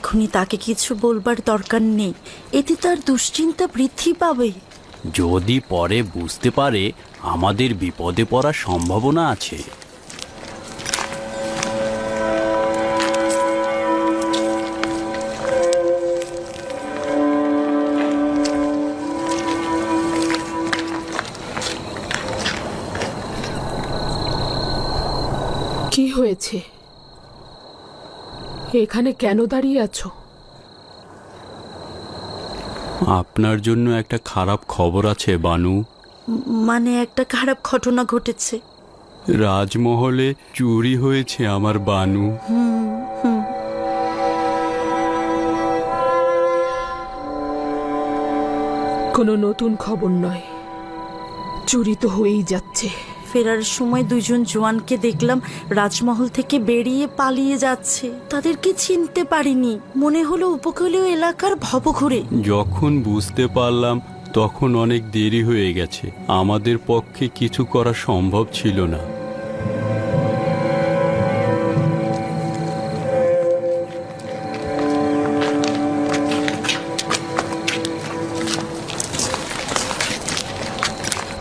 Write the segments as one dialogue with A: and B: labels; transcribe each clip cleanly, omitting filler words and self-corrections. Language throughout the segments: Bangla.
A: এখনই তাকে কিছু বলবার দরকার নেই, এতে তার দুশ্চিন্তা বৃদ্ধি পাবে।
B: যদি পরে বুঝতে পারে আমাদের বিপদে পড়ার সম্ভাবনা আছে।
C: কি হয়েছে? এখানে কেন দাঁড়িয়ে আছো?
B: আপনার জন্য একটা খারাপ খবর আছে বানু।
A: মানে একটা খারাপ ঘটনা ঘটেছে।
B: রাজমহলে চুরি হয়েছে আমার বানু।
C: কোনো নতুন খবর নয়, চুরি তো হয়েই যাচ্ছে।
A: ফেরার সময় দুজন জওয়ানকে দেখলাম রাজমহল থেকে বেরিয়ে পালিয়ে যাচ্ছে। তাদেরকে চিনতে পারিনি, মনে হলো উপকূলীয় এলাকার ভবঘুরে।
B: যখন বুঝতে পারলাম তখন অনেক দেরি হয়ে গেছে, আমাদের পক্ষে কিছু করা সম্ভব ছিল না।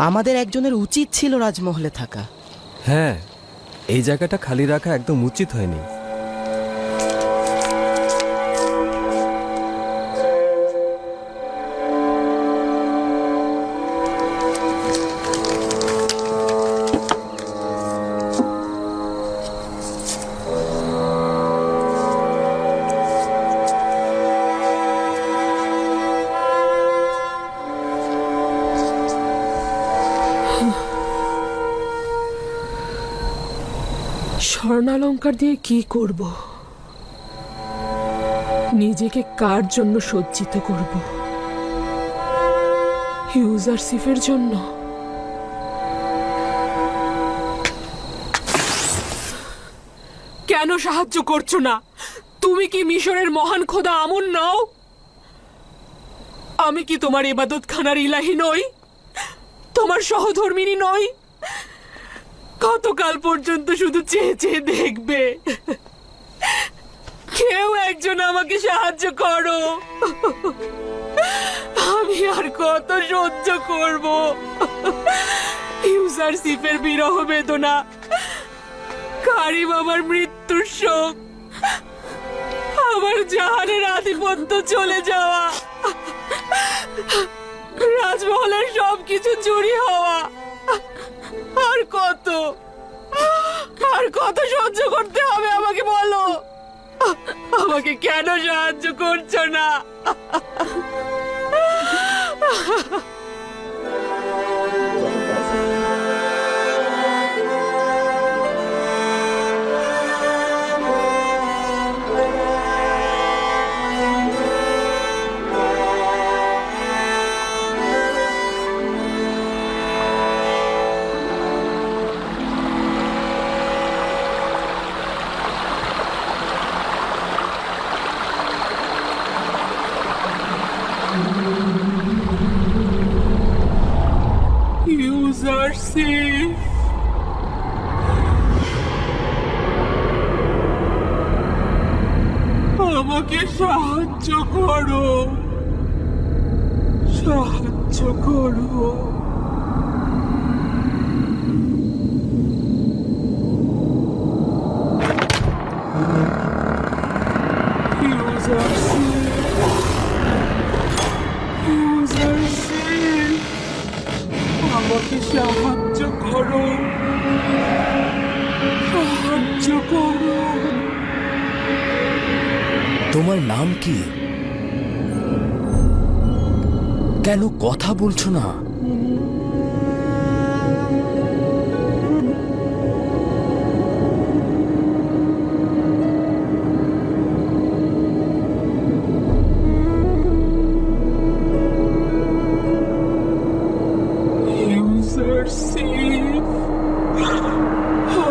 D: আমাদের একজনের উচিত ছিল রাজমহলে থাকা।
E: হ্যাঁ, এই জায়গাটা খালি রাখা একদম উচিত হয়নি।
C: স্বর্ণালঙ্কার দিয়ে কি করব? নিজেকে কার জন্য সজ্জিত করব? ইউজারশিপের জন্য? কেন সাহায্য করছো না? তুমি কি মিশরের মহান খোদা আমুন নও? আমি কি তোমার ইবাদতখানার ইলাহি নই? তোমার সহধর্মিনী নই? কতকাল পর্যন্ত শুধু চেয়ে চেয়ে দেখবে? কেউ একজন আমাকে সাহায্য করো। আমি আর কত সহ্য করব? ইউজারশিপের বিরহ বেদনা, কারিম আমার মৃত্যুর শোক, আমার জাহানের আধিপত্য চলে যাওয়া, রাজমহলের সবকিছু চুরি হওয়া, আর কত সহ্য করতে হবে আমাকে বলো? আমাকে কেন সাহায্য করছো না? ইউজারশিপ, আমাকে সাহায্য করো, সাহায্য করো। আমাকে সাহায্য করো, সাহায্য করো।
F: তোমার নাম কি? কেন কথা বলছো না?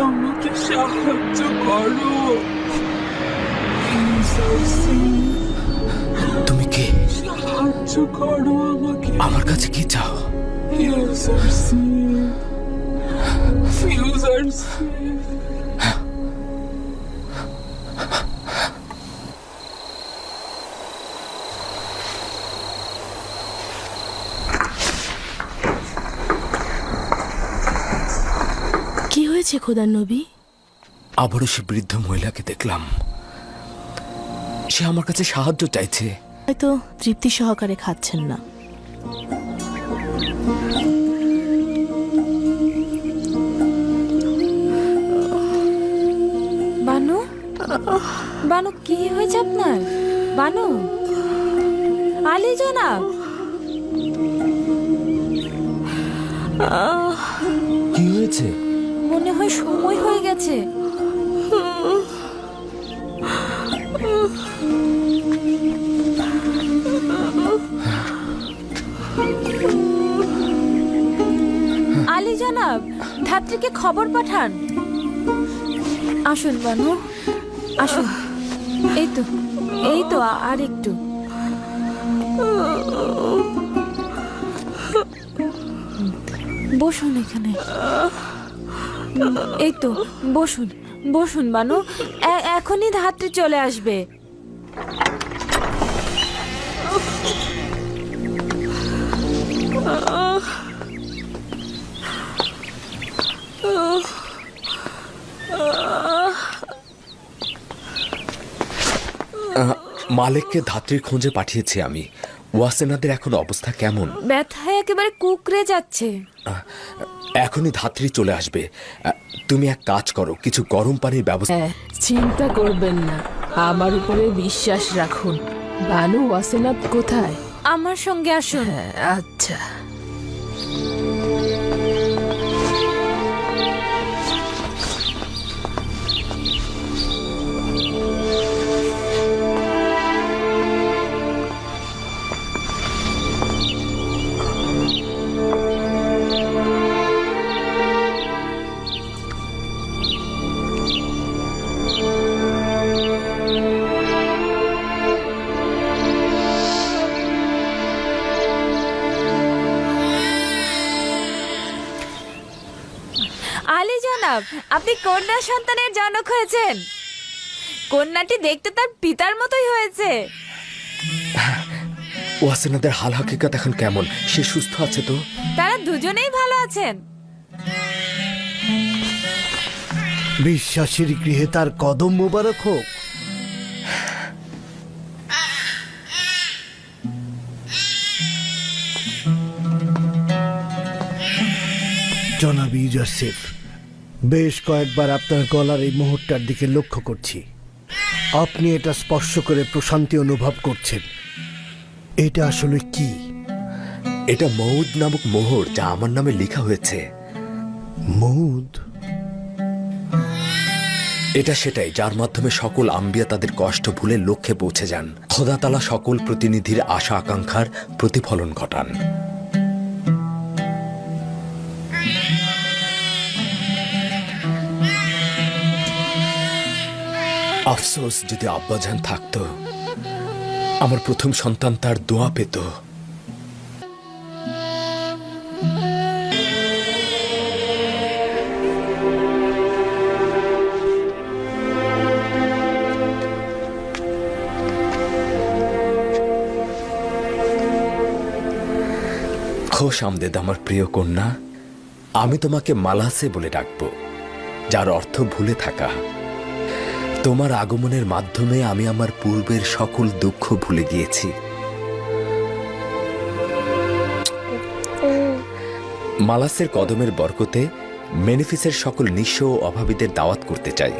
C: আমাকে সাহায্য করো।
F: তুমি কে?
C: সাহায্য করো আমাকে।
F: আমার কাছে কি চাও?
C: ইউজারশিপ।
G: হয়েছে খোদার নবী?
F: আবারও সে বৃদ্ধ মহিলাকে দেখলাম। সে আমার কাছে সাহায্য চাইছে।
G: হয়তো তৃপ্তি সহকারে খাচ্ছেন না।
H: বানু, বানু কি হয়েছে আপনার? বানু, আলী জনাব,
F: কি হয়েছে?
H: মনে হয় সময় হয়ে গেছে। আলী জনাব, ধাত্রীকে খবর পাঠান। আসুন বানু, আসুন। এই তো আর একটু। বসুন এখানে। এই তো বসুন, বসুন বানু, এখনই ধাত্রী চলে আসবে।
F: মালিককে ধাত্রীর খোঁজে পাঠিয়েছি আমি। ওয়াসেনাদের এখন অবস্থা কেমন?
H: ব্যথায় একেবারে কুকড়ে যাচ্ছে।
F: এখনই ধাত্রী চলে আসবে। তুমি এক কাজ করো, কিছু গরম পানির ব্যবস্থা।
G: চিন্তা করবেন না, আমার উপরে বিশ্বাস রাখুন। বানু ওয়াসেনাত কোথায়?
H: আমার সঙ্গে আসুন।
G: আচ্ছা।
H: আলী জনাব, আপনি কন্যা সন্তানের জনক হয়েছেন। কন্যাটি দেখতে তার পিতার মতোই হয়েছে।
F: ওয়াসেনাদের হাল হাকিকত এখন কেমন? সে সুস্থ আছে তো?
H: তারা দুজনেই ভালো আছেন।
I: বিশ্বাসীর গৃহে তার কদম মোবারক হোক। জনাব ইউজারসিফ, বেশ কয়েকবার আপনার গলার এই মুহূর্তটার দিকে লক্ষ্য করছি। আপনি এটা স্পর্শ করে প্রশান্তি অনুভব করছেন। এটা আসলে কি?
F: এটা মৌদ নামক মোহর, যা আমার নামে লেখা হয়েছে।
I: মৌদ?
F: এটা সেটাই যার মাধ্যমে সকল আম্বিয়া তাদের কষ্ট ভুলে লক্ষ্যে পৌঁছে যান। খোদা তাআলা সকল প্রতিনিধির আশা আকাঙ্ক্ষার প্রতিফলন ঘটান। আফসোস, যদি আব্বাজান থাকতো, আমার প্রথম সন্তান তার দোয়া পেত। খোশ আমদেদ আমার প্রিয় কন্যা। আমি তোমাকে মালাসে বলে ডাকবো, যার অর্থ ভুলে থাকা। তোমার আগমনের মাধ্যমে আমি আমার পূর্বের সকল দুঃখ ভুলে গিয়েছি। মালাসের কদমের বরকতে মেনিফিসের সকল নিঃস্ব ও অভাবীদের দাওয়াত করতে চাই।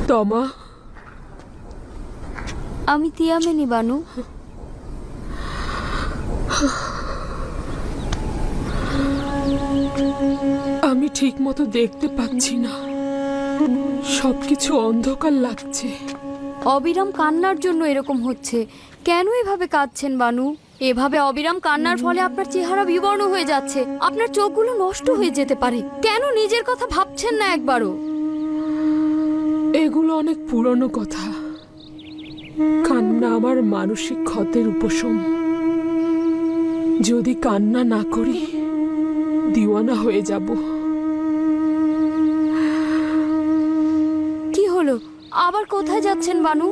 C: তমা,
H: আমি তিয়ামিনি বানু।
C: আমি ঠিক মতো দেখতে পাচ্ছি না, সবকিছু অন্ধকার লাগছে।
H: অবিরাম কান্নার জন্য এরকম হচ্ছে। কেন এভাবে কাঁদছেন বানু? এভাবে অবিরাম কান্নার ফলে আপনার চেহারা বিবর্ণ হয়ে যাচ্ছে, আপনার চোখগুলো নষ্ট হয়ে যেতে পারে। কেন নিজের কথা ভাবছেন না একবারও?
C: এগুলো অনেক পুরনো কথা। কান্না আমার মানসিক ক্ষতের উপশম। যদি কান্না না করি, দিওয়ানা হয়ে যাব।
H: আবার কোথায় যাচ্ছেন বানু?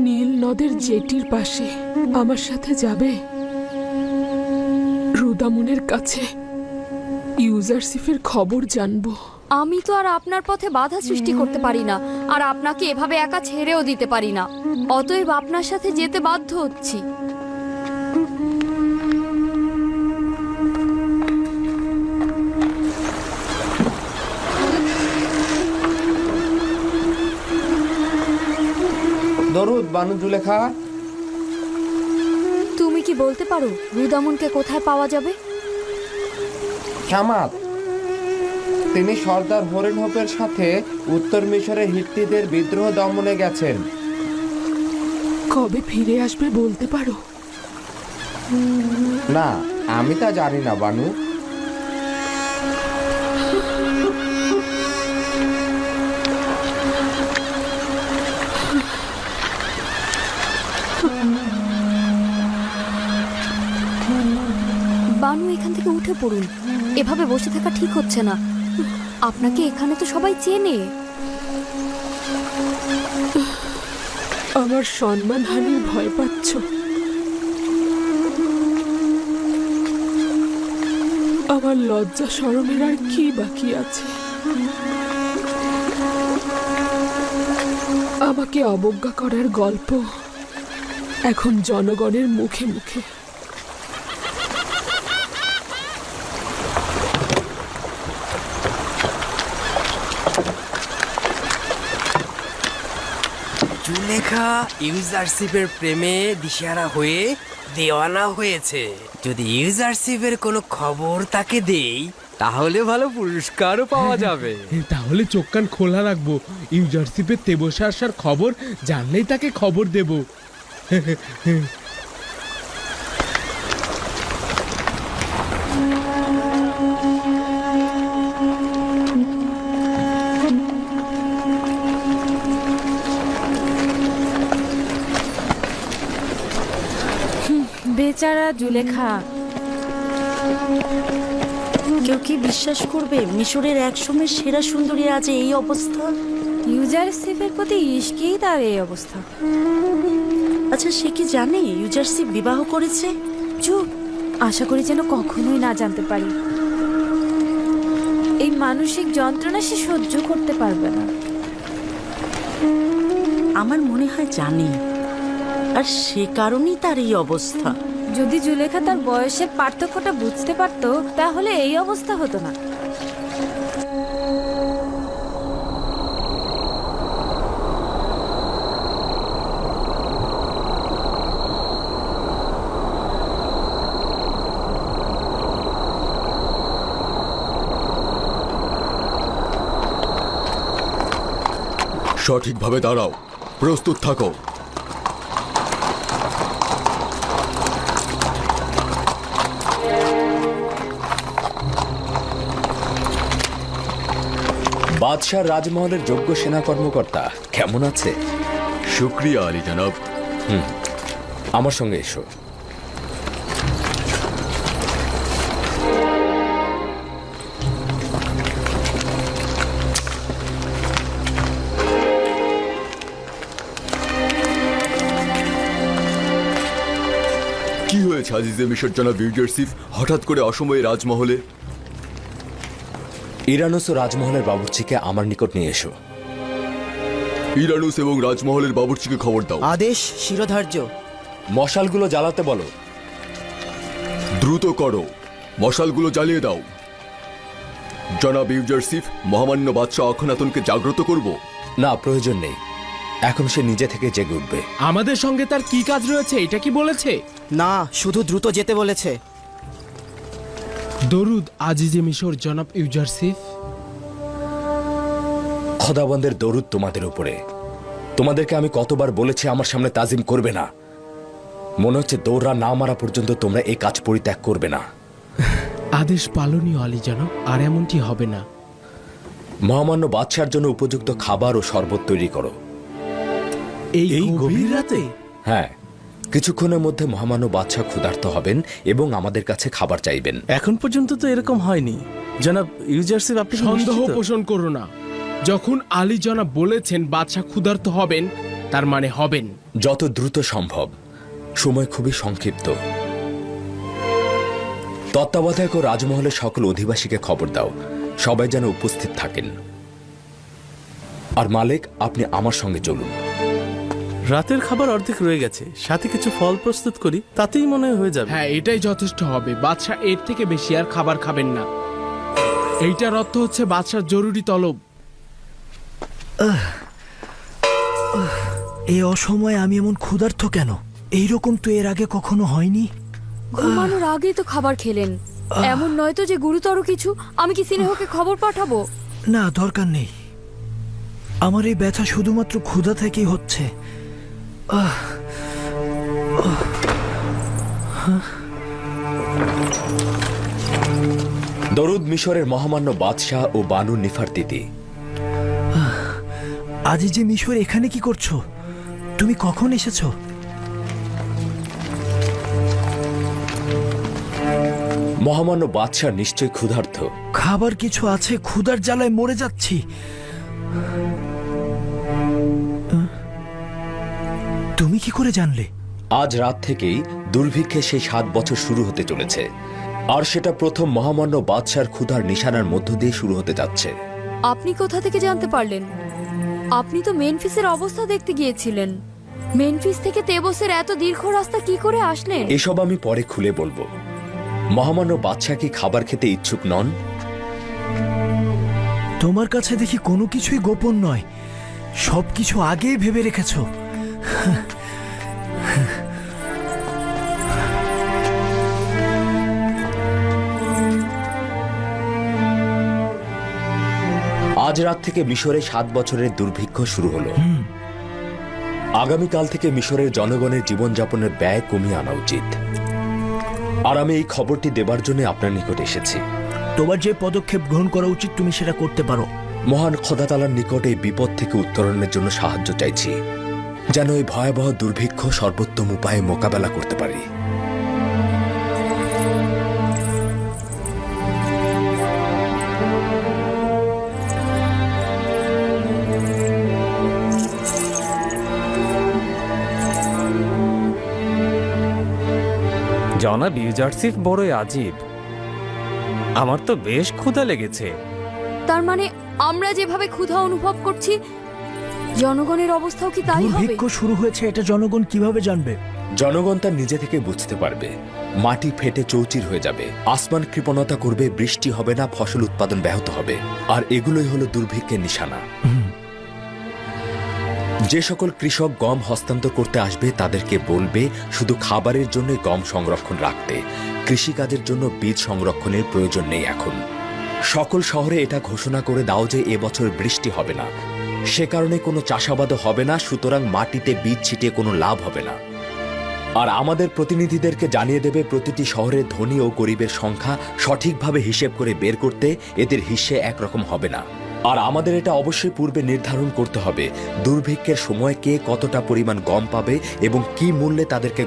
C: নীল নদের জেটির পাশে আমার সাথে যাবে? রুদামুনের কাছে ইউজারশিপের খবর জানবো।
H: আমি তো আর আপনার পথে বাধা সৃষ্টি করতে পারি না, আর আপনাকে এভাবে একা ছেড়েও দিতে পারি না। অতএব আপনার সাথে যেতে বাধ্য হচ্ছি।
J: দরুদ বানু জুলেখা।
H: তুমি কি বলতে পারো রুদামুনকে কোথায় পাওয়া যাবে?
J: শামাত, তিনি সর্দার হরিণহোপের সাথে উত্তর মিশরে হিত্তিদের বিদ্রোহ দমনে গেছেন।
C: কবে ফিরে আসবে বলতে পারো?
J: না, আমি তা জানি না বানু।
H: বানু, এখান থেকে উঠে পড়ুন। এভাবে বসে থাকা ঠিক হচ্ছে না। আপনাকে এখানে তো সবাই চেনে।
C: আমার সম্মানহানির ভয় পাচ্ছ? আমার লজ্জা শরমের আর কি বাকি আছে? আমাকে অবজ্ঞা করার গল্প এখন জনগণের মুখে মুখে।
K: জুলেখা ইউজারশিপের প্রেমে দিশেহারা হয়ে দেওয়ানা হয়েছে। যদি ইউজারশিপের কোনো খবর তাকে দেই তাহলে ভালো পুরস্কারও পাওয়া যাবে।
L: তাহলে চোখ কান খোলা রাখবো। ইউজারশিপের তেবসা আসার খবর জানলেই তাকে খবর দেব।
A: বেচারা জুলেখা। কেউ কি বিশ্বাস করবে মিশরের একসময় সেরা সুন্দরী আজ এই অবস্থা?
H: ইউজারশিপের প্রতি ইশকেই তার এই অবস্থা।
A: আচ্ছা, সে কি জানে ইউজারশিপ বিবাহ করেছে?
H: চুপ। আশা করি যেন কখনোই না জানতে পারি। এই মানসিক যন্ত্রণা সে সহ্য করতে পারবে না।
A: আমার মনে হয় জানে, আর সে কারণেই তার এই অবস্থা।
H: যদি জুলেখা তার বয়সের পার্থক্যটা বুঝতে পারতো তাহলে এই অবস্থা হতো না।
F: সঠিকভাবে দাঁড়াও, প্রস্তুত থাকো। বাদশাহ রাজমহলের যোগ্য সেনা কর্মকর্তা কেমন আছে?
B: শুক্রিয়া আলী জনাব।
F: আমার সঙ্গে এসো।
B: কি হয়েছে আজিজে মিশর জনাব ইউজারশিপ, হঠাৎ করে অসময়ে রাজমহলে?
F: ইরানুস ও রাজমহলের বাবুর্চিকে আমার নিকট নিয়ে এসো।
B: ইরানুস এবং রাজমহলের বাবুর্চিকে খবর দাও।
D: আদেশ শিরোধার্য।
F: মশালগুলো জ্বালাতে বলো।
B: দ্রুত করো, মশালগুলো জ্বালিয়ে দাও। জনাব ইউজারশিপ, মহামান্য বাদশাহ অখনাতনকে জাগ্রত করব?
F: না, প্রয়োজন নেই। এখন সে নিজে থেকে জেগে উঠবে।
L: আমাদের সঙ্গে তার কি কাজ রয়েছে এটা কি বলেছে?
D: না, শুধু দ্রুত যেতে বলেছে।
L: দরুদ আজিজে মিশর জনাব ইউজারশিপ।
F: খোদাবন্দের দরুদ তোমাদের উপরে। তোমাদেরকে আমি কতবার বলেছি আমার সামনে তাজিম করবে না। মনে হচ্ছে দৌড়া না মারা পর্যন্ত তোমরা এই কাজ পরিত্যাগ করবে না।
L: আদেশ পালনীয় আলী জনাব, আর এমনটি হবে না।
F: মহামান্য বাদশার জন্য উপযুক্ত খাবার ও শরবত তৈরি করো।
L: এই গভীর রাতে?
F: হ্যাঁ, কিছুক্ষণের মধ্যে মহামান্য বাদশাহ ক্ষুধার্ত হবেন এবং আমাদের কাছে খাবার চাইবেন।
M: এখন পর্যন্ত তো এরকম হয়নি জনাব ইউজারশিপ। আপনি
L: সন্দেহ পোষণ করো না। যখন আলী জনাব বলেছেন বাদশাহ ক্ষুধার্ত হবেন, তার মানে হবেন।
F: যত দ্রুত সম্ভব। সময় খুবই সংক্ষিপ্ত। তত্ত্বাবধায়ক ও রাজমহলের সকল অধিবাসীকে খবর দাও, সবাই যেন উপস্থিত থাকেন। আর মালিক, আপনি আমার সঙ্গে চলুন।
M: রাতের খাবার অর্ধেক রয়ে গেছে, সাথে কিছু ফল প্রস্তুত করি, তাতেই মনে হয় হয়ে যাবে।
L: হ্যাঁ, এটাই যথেষ্ট হবে। বাদশাহ এর থেকে বেশি আর খাবার খাবেন না। এইটার অর্থ হচ্ছে বাদশার জরুরি তলব।
I: এই অসময়ে আমি এমন ক্ষুধার্ত কেন? এইরকম তো এর আগে কখনো হয়নি।
H: ঘুমানোর আগেই তো খাবার খেলেন। এমন নয় তো যে গুরুতর কিছু। আমি কি সিনেহকে খবর পাঠাবো?
I: না, দরকার নেই। আমার এই ব্যথা শুধুমাত্র ক্ষুধা থেকেই হচ্ছে।
F: দরুদ মিশরের মহামান্য বাদশাহ ও বানু নিফারতিতি।
I: আজি যে মিশর, এখানে কি করছো? তুমি কখন এসেছো?
F: মহামান্য বাদশাহ নিশ্চয় ক্ষুধার্ত।
I: খাবার কিছু আছে, ক্ষুধার জ্বালায় মরে যাচ্ছি। তুমি কি করে জানলে?
F: আজ রাত থেকেই দুর্ভিক্ষে সেই 7 বছর শুরু হতে চলেছে, আর সেটা প্রথম মহামান্য বাদশার ক্ষুধার নিশানার মধ্য দিয়ে শুরু হতে যাচ্ছে।
H: আপনি কোথা থেকে জানতে পারলেন? আপনি তো মেনফিসের অবস্থা দেখতে গিয়েছিলেন। মেনফিস থেকে তেবসের এত দীর্ঘ রাস্তা কি করে আসলেন?
F: এসব আমি পরে খুলে বলবো। মহামান্য বাদশাহ কি খাবার খেতে ইচ্ছুক নন?
I: তোমার কাছে দেখি কোনো কিছুই গোপন নয়, সবকিছু আগেই ভেবে রেখেছো।
F: আজ রাত থেকে মিশরে 7 বছরের দুর্ভিক্ষ শুরু হলো। আগামীকাল থেকে মিশরের জনগণের জীবনযাপনের ব্যয় কমিয়ে আনা উচিত। আর আমি এই খবরটি দেবার জন্য আপনার নিকট এসেছি।
I: তোমার যে পদক্ষেপ গ্রহণ করা উচিত তুমি সেটা করতে পারো।
F: মহান খোদা তাআলার নিকট এই বিপদ থেকে উত্তরণের জন্য সাহায্য চাইছি, যেন এই ভয়াবহ দুর্ভিক্ষ সর্বোত্তম উপায়ে মোকাবেলা করতে পারি।
E: জনাব ইউজারসিফ বড়ই আজীব। আমার তো বেশ ক্ষুধা লেগেছে।
H: তার মানে আমরা যেভাবে ক্ষুধা অনুভব করছি, জনগণের অবস্থাও কি তাই হবে?
I: দুর্ভিক্ষ শুরু হয়েছে এটা জনগণ কিভাবে জানবে?
F: জনগণ তার নিজে থেকে বুঝতে পারবে। মাটি ফেটে চৌচির হয়ে যাবে, আসমান কৃপণতা করবে, বৃষ্টি হবে না, ফসল উৎপাদন ব্যাহত হবে। আর এগুলোই হলো দুর্ভিক্ষের নিশানা। যে সকল কৃষক গম হস্তান্তর করতে আসবে তাদেরকে বলবে শুধু খাবারের জন্য গম সংরক্ষণ রাখতে, কৃষিকাজের জন্য বীজ সংরক্ষণের প্রয়োজন নেই। এখন সকল শহরে এটা ঘোষণা করে দাও যে এবছর বৃষ্টি হবে না, সে কারণে কোনো চাষাবাদও হবে না, সুতরাং মাটিতে বীজ ছিটিয়ে কোনো লাভ হবে না। আর আমাদের প্রতিনিধিদেরকে জানিয়ে দেবে প্রতিটি শহরের ধনী ও গরিবের সংখ্যা সঠিকভাবে হিসেব করে বের করতে এদের হিসে একরকম হবে না। আর আমাদের এটা অবশ্যই পূর্বে নির্ধারণ করতে হবে দুর্ভিক্ষের সময় কে কতটা পরিমাণ গম পাবে এবং কি মূল্যে তাদেরকে।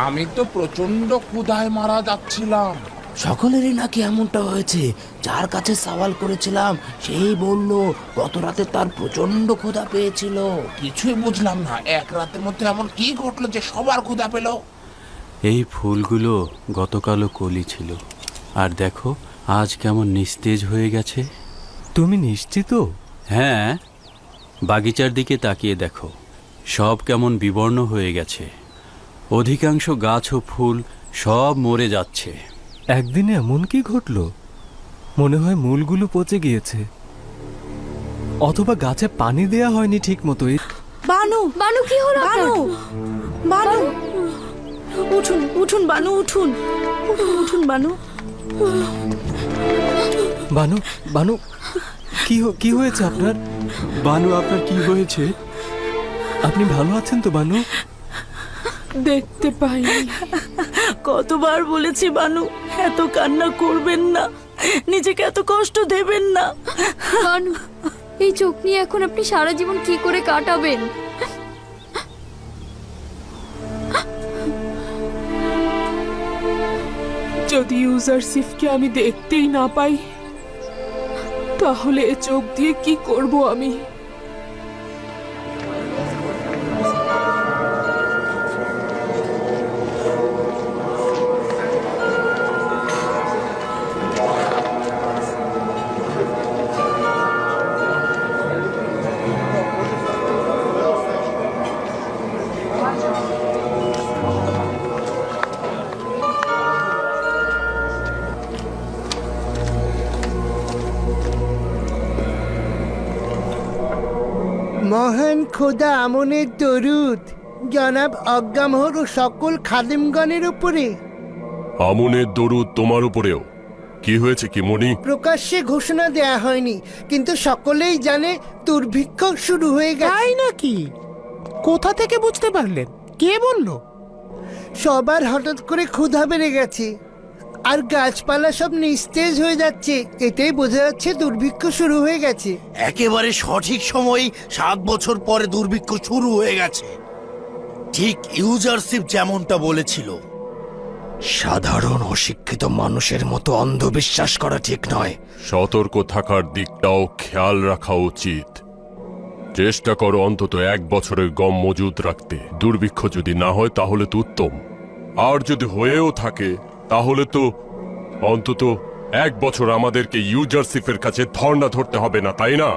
J: আমি তো প্রচন্ড ক্ষুধায় মারা যাচ্ছিলাম।
K: সকলেরই নাকি এমনটা হয়েছে। যার কাছে সওয়াল করেছিলাম সেই বলল গত রাতে তার প্রচন্ড ক্ষুধা পেয়েছিল।
L: কিছুই বুঝলাম না, এক রাতের মধ্যে এমন কি ঘটলো যে সবার ক্ষুধা পেল?
B: এই ফুলগুলো গতকালও কলি ছিল, আর দেখো আজ কেমন নিস্তেজ হয়ে গেছে।
E: তুমি নিশ্চিত?
B: হ্যাঁ, বাগিচার দিকে তাকিয়ে দেখো, সব কেমন বিবর্ণ হয়ে গেছে। অধিকাংশ গাছ ও ফুল সব মরে যাচ্ছে।
E: একদিনে এমন কি ঘটলো? মনে হয় মূলগুলো পচে গিয়েছে, অথবা গাছে পানি দেয়া হয়নি ঠিক মতো।
A: বানু,
H: বানু কি হলো
A: বানু, বানু, উঠুন উঠুন বানু, উঠুন উঠুন বানু।
E: বানু, বানু, কি হয়েছে আপনার?
B: বানু, আপনার কি হয়েছে?
E: আপনি ভালো আছেন তো বানু?
C: দেখতে পাইনি।
A: কতবার বলেছি বানু, এত কান্না করবেন না, নিজেকে এত কষ্ট দেবেন না।
H: বানু, এই চোখ নিয়ে এখন আপনি সারা জীবন কি করে কাটাবেন?
C: যদি ইউজারশিপকে আমি দেখতেই না পাই, তাহলে এ চোখ দিয়ে কি করব আমি?
I: মহান খোদা আমনের দরুদ জনাব অজ্ঞামহর ও সকল খাদেমগণের উপরে।
N: আমনের দরুদ তোমার উপরেও। কি হয়েছে কি মনি?
I: প্রকাশ্যে ঘোষণা দেয়া হয়নি, কিন্তু সকলেই জানে দুর্ভিক্ষ শুরু হয়ে গেছে।
L: তাই নাকি? কোথা থেকে বুঝতে পারলেন? কে বলল?
I: সবার হঠাৎ করে ক্ষুধা বেড়ে গেছে, আর গাছপালা সব নিস্তেজ হয়ে যাচ্ছে। এটাই বোঝা যাচ্ছে দুর্ভিক্ষ শুরু হয়ে গেছে।
O: একেবারে সঠিক সময় 7 বছর পরে দুর্ভিক্ষ শুরু হয়ে গেছে, ঠিক ইউজারশিপ যেমনটা বলেছিল।
F: সাধারণ অশিক্ষিত মানুষের মতো অন্ধবিশ্বাস করা ঠিক নয়।
N: সতর্ক থাকার দিকটাও খেয়াল রাখা উচিত। চেষ্টা করো অন্তত 1 বছরের গম মজুদ রাখতে। দুর্ভিক্ষ যদি না হয় তাহলে তো উত্তম, আর যদি হয়েও থাকে তাহলে তো অন্তত 1 বছর আমাদেরকে ইউজারশিপের কাছে ধর্ণা ধরতে হবে না, তাই না?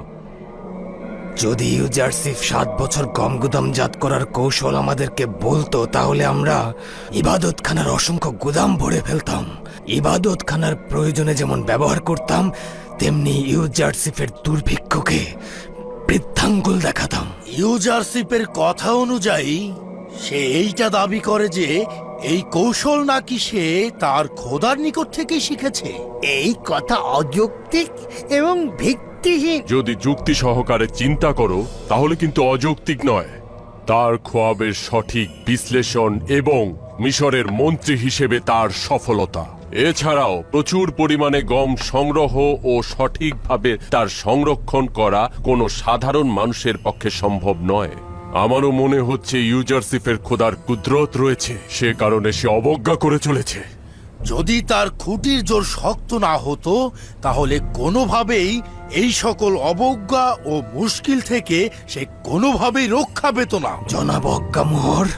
F: যদি ইউজারশিপ 7 বছর গম গুদামজাত করার কৌশল আমাদেরকে বলতো, তাহলে আমরা ইবাদতখানার অসংখ্য গুদাম ভরে ফেলতাম। ইবাদতখানার প্রয়োজনে যেমন ব্যবহার করতাম, তেমনি ইউজারশিপের দুর্ভিক্ষকে বৃদ্ধাঙ্গুল দেখাতাম।
O: ইউজারশিপের কথা অনুযায়ী সে এইটা দাবি করে যে এই কৌশল নাকি সে তার খোদার নিকট থেকেই শিখেছে।
I: এই কথা অযৌক্তিক এবং ভিত্তিহীন।
N: যদি যুক্তি সহকারে চিন্তা করো তাহলে কিন্তু অযৌক্তিক নয়। তার খোয়াবের সঠিক বিশ্লেষণ এবং মিশরের মন্ত্রী হিসেবে তার সফলতা, এছাড়াও প্রচুর পরিমাণে গম সংগ্রহ ও সঠিকভাবে তার সংরক্ষণ করা কোনো সাধারণ মানুষের পক্ষে সম্ভব নয়। আমারও মনে হচ্ছে ইউজারশিপের খোদার কুদরত রয়েছে, সে কারণে সে অবজ্ঞা করে চলেছে।
O: যদি তার খুঁটির জোর শক্ত না হতো তাহলে কোনোভাবেই এই সকল অবজ্ঞা ও মুশকিল থেকে সে কোনোভাবেই রক্ষা পেত না।
F: জনাব অজ্ঞামোহর,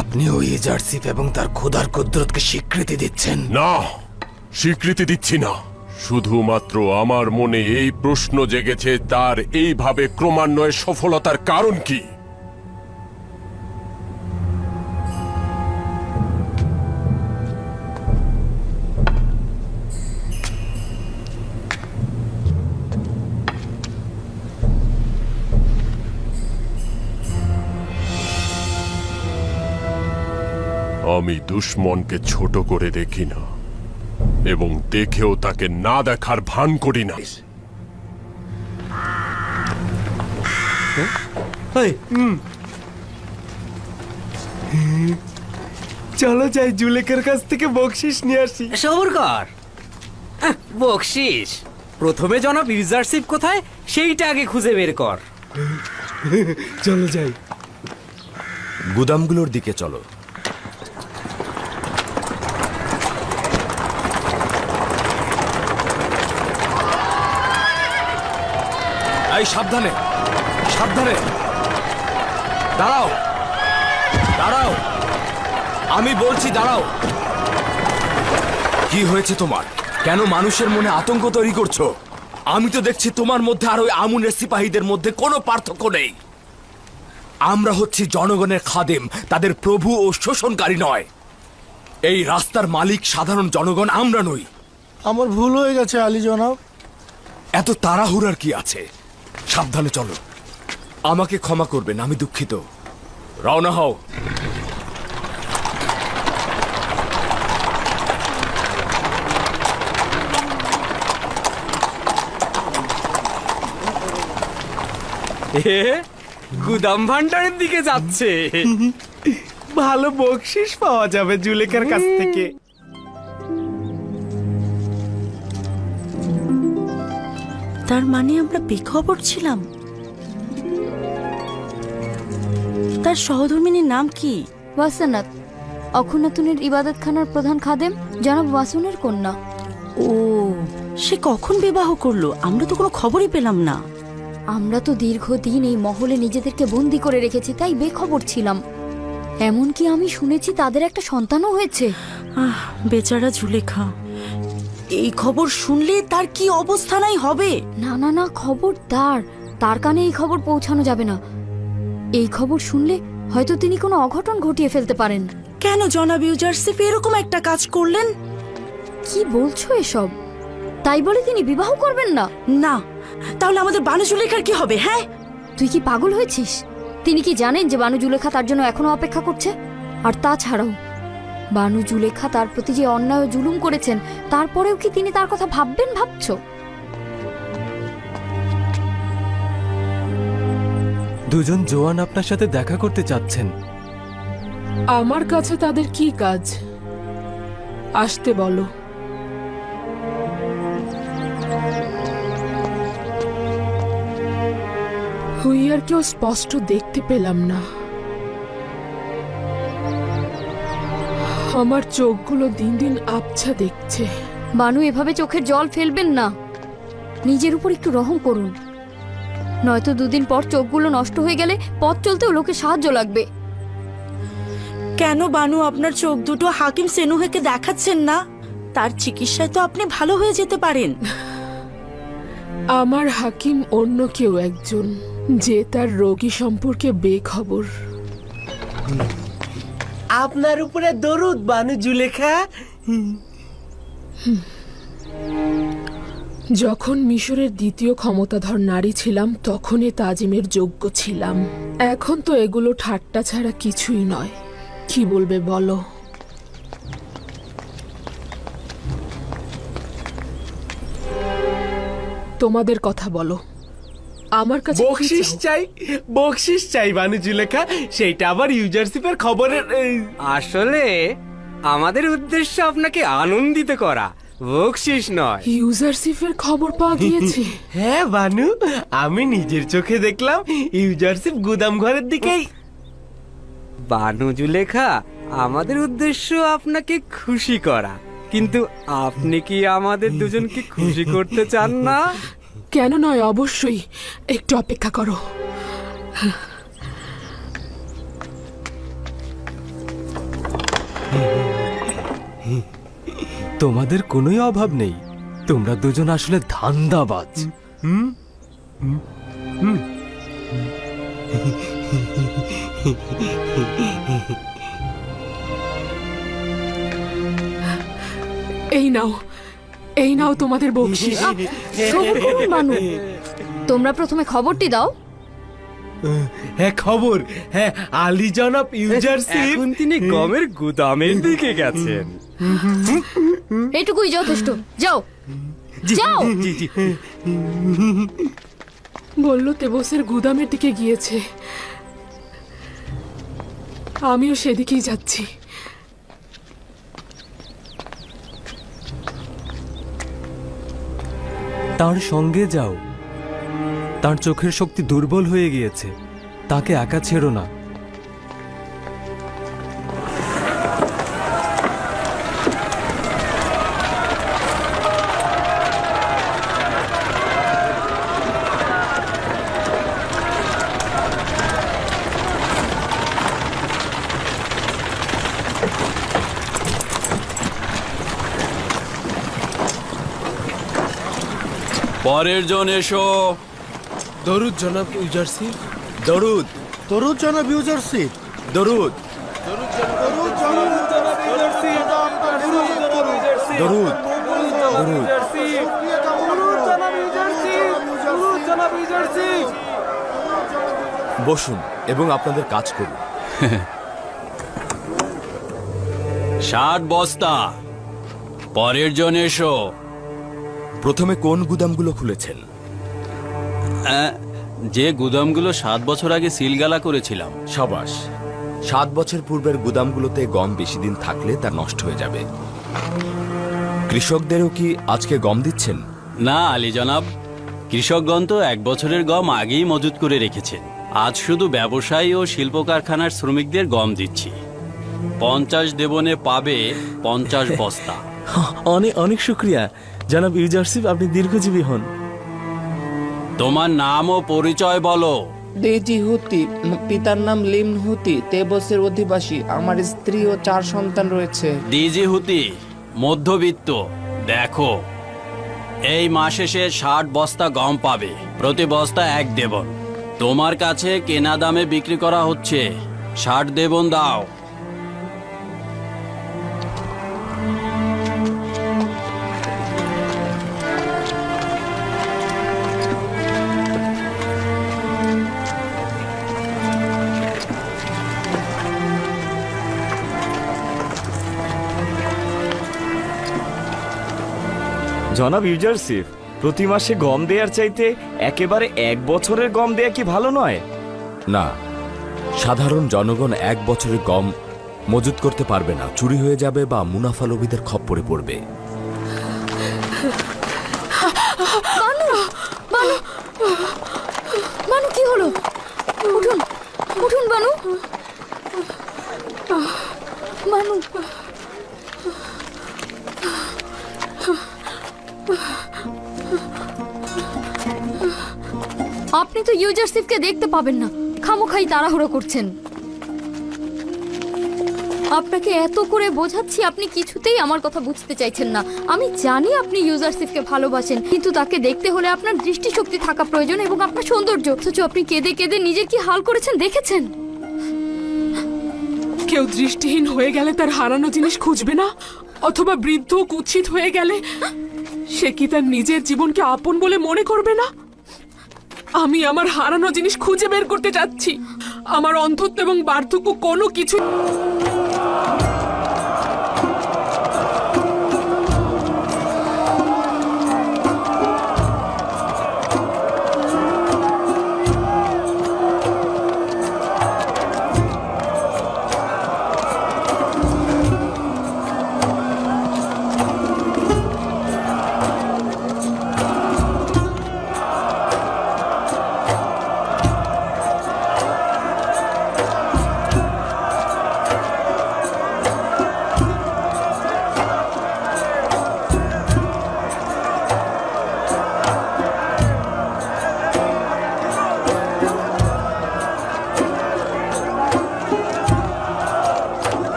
F: আপনি ওই ইউজারশিপ এবং তার খোদার কুদরতকে স্বীকৃতি দিচ্ছেন?
N: না, স্বীকৃতি দিচ্ছি না। শুধুমাত্র আমার মনে এই প্রশ্ন জেগেছে, তার এইভাবে ক্রমান্বয়ে সফলতার কারণ কি? আমি দুশ্মনকে ছোট করে দেখি না, এবং দেখেও তাকে না দেখার ভান করি না।
E: চলো যাই, জুলেখার কাছ থেকে বকশিস নিয়ে আসি।
K: সবর কর। বকশিস প্রথমে জনাব ইউজারশিপ কোথায় সেইটা আগে খুঁজে বের কর।
E: চলো যাই।
F: গুদামগুলোর দিকে চলো। এই সাবধানে, সাবধানে। দাঁড়াও, দাঁড়াও, আমি বলছি দাঁড়াও। কি হয়েছে তোমার? কেন মানুষের মনে আতঙ্ক তৈরি করছো? আমি তো দেখছি তোমার মধ্যে আর ওই আমুনের সিপাহীদের মধ্যে কোনো পার্থক্য নেই। আমরা হচ্ছি জনগণের খাদেম, তাদের প্রভু ও শোষণকারী নয়। এই রাস্তার মালিক সাধারণ জনগণ, আমরা নই।
O: আমার ভুল হয়ে গেছে আলী জনাব।
F: এত তাড়াহুড়ার কি আছে? সাবধানে চলো। আমাকে ক্ষমা করবেন, আমি দুঃখিত। রওনা হও।
K: গুদাম ভান্ডারের দিকে যাচ্ছে।
E: ভালো বকশিস পাওয়া যাবে জুলেখার কাছ থেকে।
A: তার মানে আমরা বেখবর ছিলাম। তার সহধর্মিনীর নাম কি?
H: ওয়াসনাত, অখুনাতুনের ইবাদতখানার প্রধান খাদেম জনাব ওয়াসুনের কন্যা।
A: ও, সে কখন বিবাহ করলো? আমরা তো কোনো খবরই পেলাম না।
H: আমরা তো দীর্ঘদিন এই মহলে নিজেদেরকে বন্দি করে রেখেছি, তাই বেখবর ছিলাম। এমনকি আমি শুনেছি তাদের একটা সন্তানও হয়েছে।
A: বেচারা জুলেখা, এই খবর শুনলে তার কি অবস্থা নাই হবে?
H: না না না, খবরদার, তার কানে এই খবর পৌঁছানো যাবে না। এই খবর শুনলে হয়তো তিনি কোনো অঘটন ঘটিয়ে ফেলতে পারেন।
A: কেন জনাব ইউজারসিফ এরকম একটা কাজ করলেন?
H: কি বলছো এসব? তাই বলে তিনি বিবাহ করবেন না?
A: না, তাহলে আমাদের বানু জুলেখার কি হবে? হ্যাঁ,
H: তুই কি পাগল হয়েছিস? তিনি কি জানেন যে বানু জুলেখা তার জন্য এখনো অপেক্ষা করছে? আর তাছাড়াও বানু জুলেখা তার প্রতি যে অন্যায় ও জুলুম করেছেন, তারপরেও কি তিনি তার কথা ভাববেন ভাবছো?
E: দুজন জোয়ান আপনার সাথে দেখা করতে চাচ্ছেন।
C: আমার কাছে তাদের কি কাজ? আসতে বলো। হুইয়ারকেও স্পষ্ট দেখতে পেলাম না। আমার চোখগুলো দিন দিন আবছা দেখছে।
H: বানু, এভাবে চোখের জল ফেলবেন না। নিজের উপর একটু রহম করুন, নয়তো দুদিন পর চোখগুলো নষ্ট হয়ে গেলে পথ চলতেও লোকের সাহায্য লাগবে।
A: কেন বানু আপনার চোখ দুটো হাকিম সেনুহেকে দেখাচ্ছেন না? তার চিকিৎসায় তো আপনি ভালো হয়ে যেতে পারেন।
C: আমার হাকিম অন্য কেউ একজন, যে তার রোগী সম্পর্কে বেখবর।
K: আপনার উপরে দরুদ বানু জুলেখা।
C: যখন মিশরের দ্বিতীয় ক্ষমতাধর নারী ছিলাম, তখনই তাজিমের যোগ্য ছিলাম। এখন তো এগুলো ঠাট্টা ছাড়া কিছুই নয়। কি বলবে বলো? তোমাদের কথা বলো। আমার কাছে
E: বকশিস চাই, বকশিস চাই বানু জুলেখা। সেইটা আবার ইউজারশিপের খবরের।
K: আসলে আমাদের উদ্দেশ্য আপনাকে আনন্দিত করা, বকশিস নয়।
C: ইউজারশিপের খবর পাওয়া গিয়েছে।
E: হ্যাঁ বানু, আমি নিজের চোখে দেখলাম ইউজারশিপ গুদাম ঘরের দিকেই।
K: বানু জুলেখা, আমাদের উদ্দেশ্য আপনাকে খুশি করা, কিন্তু আপনি কি আমাদের দুজনকে খুশি করতে চান না?
C: কেন নয়, অবশ্যই। একটু অপেক্ষা করো।
E: তোমাদের কোনোই অভাব নেই। তোমরা দুজন আসলে ধান্দাবাজ।
C: এই নাও, এই নাও তোমাদের বকশিশ।
H: সবুর করুন বানু, তোমরা প্রথমে খবরটি দাও।
E: হ্যাঁ খবর, হ্যাঁ আলী জনাব ইউজারশিপ।
K: এখন তিনি গমের গুদামের দিকে গেছেন।
H: এটুকুই যথেষ্ট, যাও যাও।
C: বলল তেবসের গুদামের দিকে গিয়েছে। আমিও সেদিকেই যাচ্ছি।
E: তার সঙ্গে যাও। তার চোখের শক্তি দুর্বল হয়ে গিয়েছে, তাকে একা ছেড়ো না।
B: পরের জন এসো।
L: দরুদ জনাব ইউজারশিপ।
F: দরুদ
O: তরুদ জনাব ইউজারশিপ।
F: দরুদ দরুদ দরুদ। বসুন এবং আপনাদের কাজ করুন।
B: 60 বস্তা। পরের জন এসো।
F: প্রথমে কোন গুদামগুলো খুলেছেন?
B: যে গুদামগুলো 7 বছর আগে সিলগালা করেছিলাম।
F: সাবাস। 7 বছর পূর্বের গুদামগুলোতে গম বেশি দিন থাকলে তা নষ্ট হয়ে যাবে। কৃষকদেরও কি আজকে গম দিচ্ছেন?
B: না আলী জনাব, কৃষকগণ তো 1 বছরের গম আগেই মজুত করে রেখেছেন। আজ শুধু ব্যবসায়ী ও শিল্প কারখানার শ্রমিকদের গম দিচ্ছি। 50 দেবনে পাবে 50 বস্তা।
M: অনেক অনেক শুক্রিয়া জনাব ইউজারশিপ, আপনি দীর্ঘজীবী হন।
B: তোমার নাম ও পরিচয় বলো।
J: দেজি হুতি, পিতার নাম লিম হুতি, তেবসের অধিবাসী। আমার স্ত্রী ও 4 সন্তান রয়েছে।
B: ডিজি হুতি, মধ্যবিত্ত। দেখো, এই মাস শেষে 60 বস্তা গম পাবে, প্রতি বস্তা 1 দেবন। তোমার কাছে কেনা দামে বিক্রি করা হচ্ছে। 60 দেবন দাও।
P: জনাব ইউজারশিপ, প্রতি মাসে গম দেওয়ার চাইতে একেবারে 1 বছরের গম দেয়া কি ভালো নয়?
F: না, সাধারণ জনগণ 1 বছরের গম মজুত করতে পারবে না। চুরি হয়ে যাবে বা মুনাফা লোভীদের খপ্পরে পড়বে।
H: বানু, বানু, বানু কি হলো? উঠুন, উঠুন বানু। বানু, আপনি তো ইউজারশিপকে দেখতে পাবেন না, খামোখাই তাড়াহুড়ো করছেন। আপনাকে এত করে বোঝাচ্ছি, আপনি কিছুতেই আমার কথা বুঝতে চাইছেন না। আমি জানি আপনি ইউজারশিপকে ভালোবাসেন, কিন্তু তাকে দেখতে হলে আপনার দৃষ্টিশক্তি থাকা প্রয়োজন এবং আপনার সৌন্দর্য। অথচ আপনি কেঁদে কেঁদে নিজের কি হাল করেছেন দেখেছেন?
C: কেউ দৃষ্টিহীন হয়ে গেলে তার হারানো জিনিস খুঁজবে না, অথবা বৃদ্ধ কুৎসিত হয়ে গেলে সে কি তার নিজের জীবনকে আপন বলে মনে করবে না? আমি আমার হারানো জিনিস খুঁজে বের করতে যাচ্ছি। আমার অন্ধত্ব এবং বার্ধক্য কোনো কিছু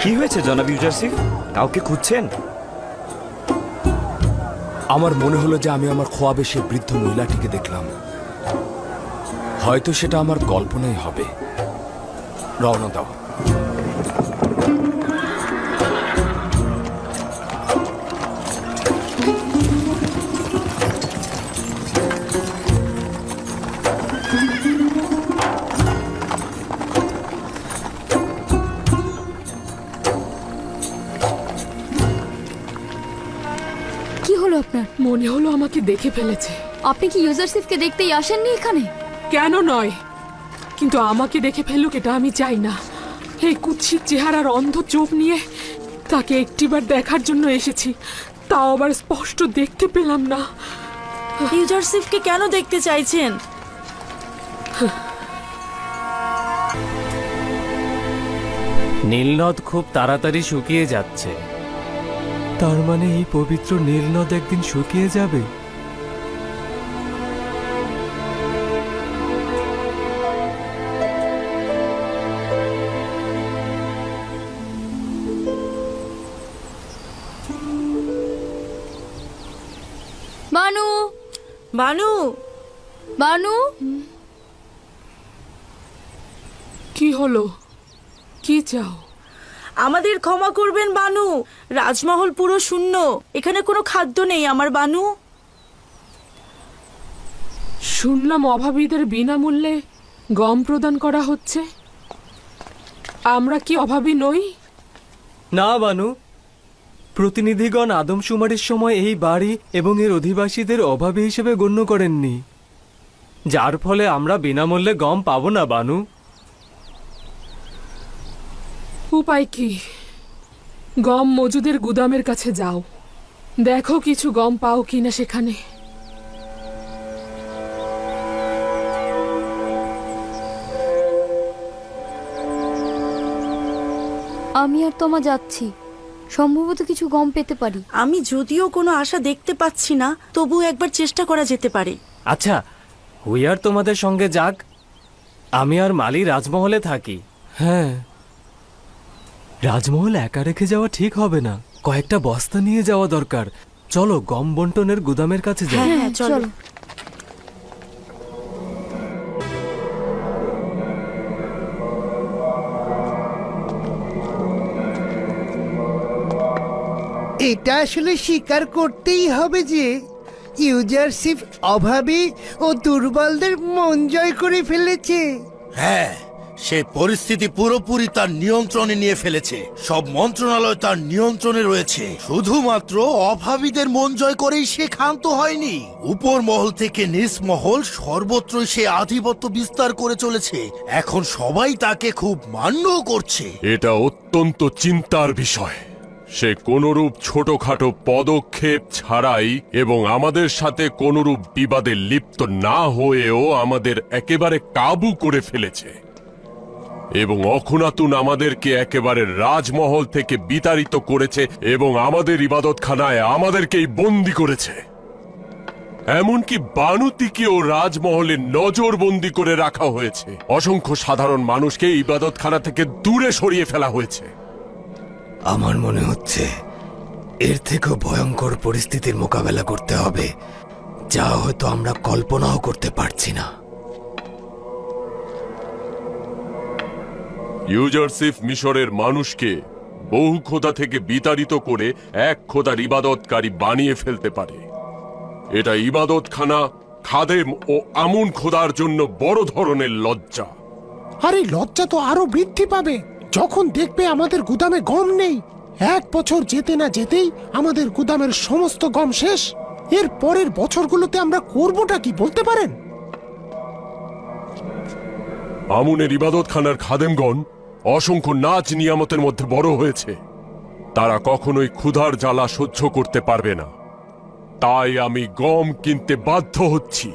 P: কি হয়েছে জনাব ইউজারশিপ? কাউকে খুঁজছেন?
F: আমার মনে হলো যে আমি আমার খোয়াবে সে বৃদ্ধ মহিলাটিকে দেখলাম। হয়তো সেটা আমার কল্পনাই হবে। রওনা দাও।
H: আপনার
C: মনে হলো আমাকে দেখে ফেলেছে।
H: আপনি কি ইউজারশিপকে দেখতেই আসেননি এখানে?
C: কেন নয়, কিন্তু আমাকে দেখে ফেলুক এটা আমি চাই না। এই কুৎসিত চেহারার অন্ধ চোখ নিয়ে তাকে একটিবার দেখার জন্য এসেছি, তাও আবার স্পষ্ট দেখতে পেলাম না।
A: ইউজারশিপকে কেন দেখতে চাইছেন?
E: নীলনদ খুব তাড়াতাড়ি শুকিয়ে যাচ্ছে। তার মানে এই পবিত্র নীলনদ একদিন শুকিয়ে যাবে?
A: বানু,
H: বানু,
C: কি হলো? কি চাও?
A: আমাদের ক্ষমা করবেন বানু, রাজমহল পুরো শূন্য, এখানে কোনো খাদ্য নেই আমার বানু।
C: শুনলাম অভাবীদের বিনামূল্যে গম প্রদান করা হচ্ছে। আমরা কি অভাবী নই?
E: না বানু, প্রতিনিধিগণ আদমশুমারির সময় এই বাড়ি এবং এর অধিবাসীদের অভাবী হিসেবে গণ্য করেননি, যার ফলে আমরা বিনামূল্যে গম পাবো না বানু।
C: উপায় কি? গম মজুদের গুদামের কাছে যাও, দেখো কিছু গম পাও কিনা সেখানে।
H: আমি আর তোমা যাচ্ছি, সম্ভবত কিছু গম পেতে পারি।
A: আমি যদিও কোনো আশা দেখতে পাচ্ছি না, তবু একবার চেষ্টা করা যেতে পারে।
E: আচ্ছা, হুইয়ার তোমাদের সঙ্গে যাক, আমি আর মালি রাজমহলে থাকি। হ্যাঁ, রাজমহল একা রেখে যাওয়া ঠিক হবে না, কয়েকটা বস্তা নিয়ে যাওয়া দরকার। চলো গম বন্টনের গুদামের কাছে যাই।
H: হ্যাঁ, চলো।
I: এটা আসলে স্বীকার করতেই হবে যে ইউজারশিপ অভাবী ও দুর্বলদের মন জয় করে ফেলেছে।
O: হ্যাঁ, সে পরিস্থিতি পুরোপুরি তার নিয়ন্ত্রণে নিয়ে ফেলেছে। সব মন্ত্রণালয় তার নিয়ন্ত্রণে রয়েছে। শুধুমাত্র অভাবীদের মন জয় করেই সে ক্ষান্ত হয়নি, উপর মহল থেকে নিচ মহল সর্বত্রই সে আধিপত্য বিস্তার করে চলেছে। এখন সবাই তাকে খুব মান্যও করছে।
N: এটা অত্যন্ত চিন্তার বিষয়। সে কোনরূপ ছোটখাটো পদক্ষেপ ছাড়াই এবং আমাদের সাথে কোনরূপ বিবাদে লিপ্ত না হয়েও আমাদের একেবারে কাবু করে ফেলেছে এবং অখুনাতুন আমাদেরকে একেবারে রাজমহল থেকে বিতাড়িত করেছে এবং আমাদের ইবাদতখানায় আমাদেরকেই বন্দি করেছে। এমনকি বানুতিকেও রাজমহলে নজরবন্দি করে রাখা হয়েছে। অসংখ্য সাধারণ মানুষকে ইবাদতখানা থেকে দূরে সরিয়ে ফেলা হয়েছে।
F: আমার মনে হচ্ছে এর থেকেও ভয়ঙ্কর পরিস্থিতির মোকাবেলা করতে হবে, যা হয়তো আমরা কল্পনাও করতে পারছি না।
N: ইউজারশিপ মিশরের মানুষকে বহু খোদা থেকে বিতাড়িত করে এক খোদার ইবাদতকারী বানিয়ে ফেলতে পারে। এটা ইবাদতখানা, খাদেম ও আমুন খোদার জন্য বড় ধরনের লজ্জা।
L: আর এই লজ্জা তো আরো বৃদ্ধি পাবে যখন দেখবে আমাদের গুদামে গম নেই। 1 বছর যেতে না যেতেই আমাদের গুদামের সমস্ত গম শেষ। এর পরের বছরগুলোতে আমরা করবোটা কি বলতে পারেন?
N: আমুনের ইবাদতখানার খাদেমগণ অসংখ্য নাচ নিয়ামতের মধ্যে বড় হয়েছে। তারা কখনোই ক্ষুধার জ্বালা সহ্য করতে পারবে না। তাই আমি গম কিনতে বাধ্য হচ্ছি।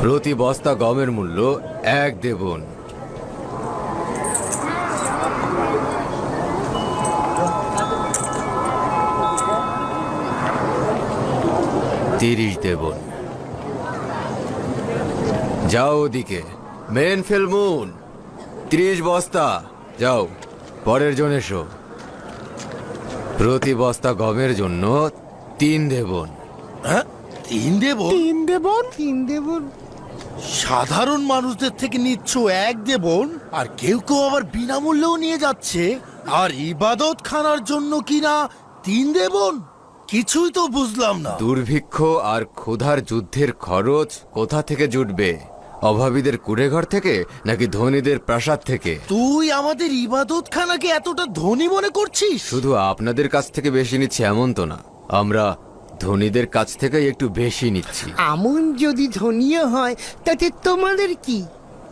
F: প্রতি বস্তা গমের মূল্য 1 দেবন। দেবন। যাও ওদিকে, মেন ফেলমুন 30 বস্তা। যাও, পরের জন এসো। প্রতি বস্তা গমের জন্য 3 দেবন।
O: হ্যাঁ, 3 দেবন?
L: 3 দেবন?
I: 3 দেবন?
O: সাধারণ মানুষদের থেকে নিচ্ছ 1 দেবন, আর কেউ কেউ আবার বিনামূল্যেও নিয়ে যাচ্ছে। আর ইবাদতখানার জন্য কিনা 3 দেবন? কিছুই তো বুঝলাম না।
F: দুর্ভিক্ষ আর ক্ষুধার যুদ্ধের খরচ কোথা থেকে জুটবে? অভাবীদের কুড়েঘর থেকে নাকি ধনীদের প্রাসাদ থেকে?
O: তুই আমাদের ইবাদতখানাকে এতটা ধনী মনে করছিস?
F: শুধু আপনাদের কাছ থেকে বেশি নিচ্ছি এমন তো না, আমরা ধনীদের কাছ থেকে একটু বেশি নিচ্ছি।
I: আমন যদি ধনীয় হয় তাতে তোমাদের কি?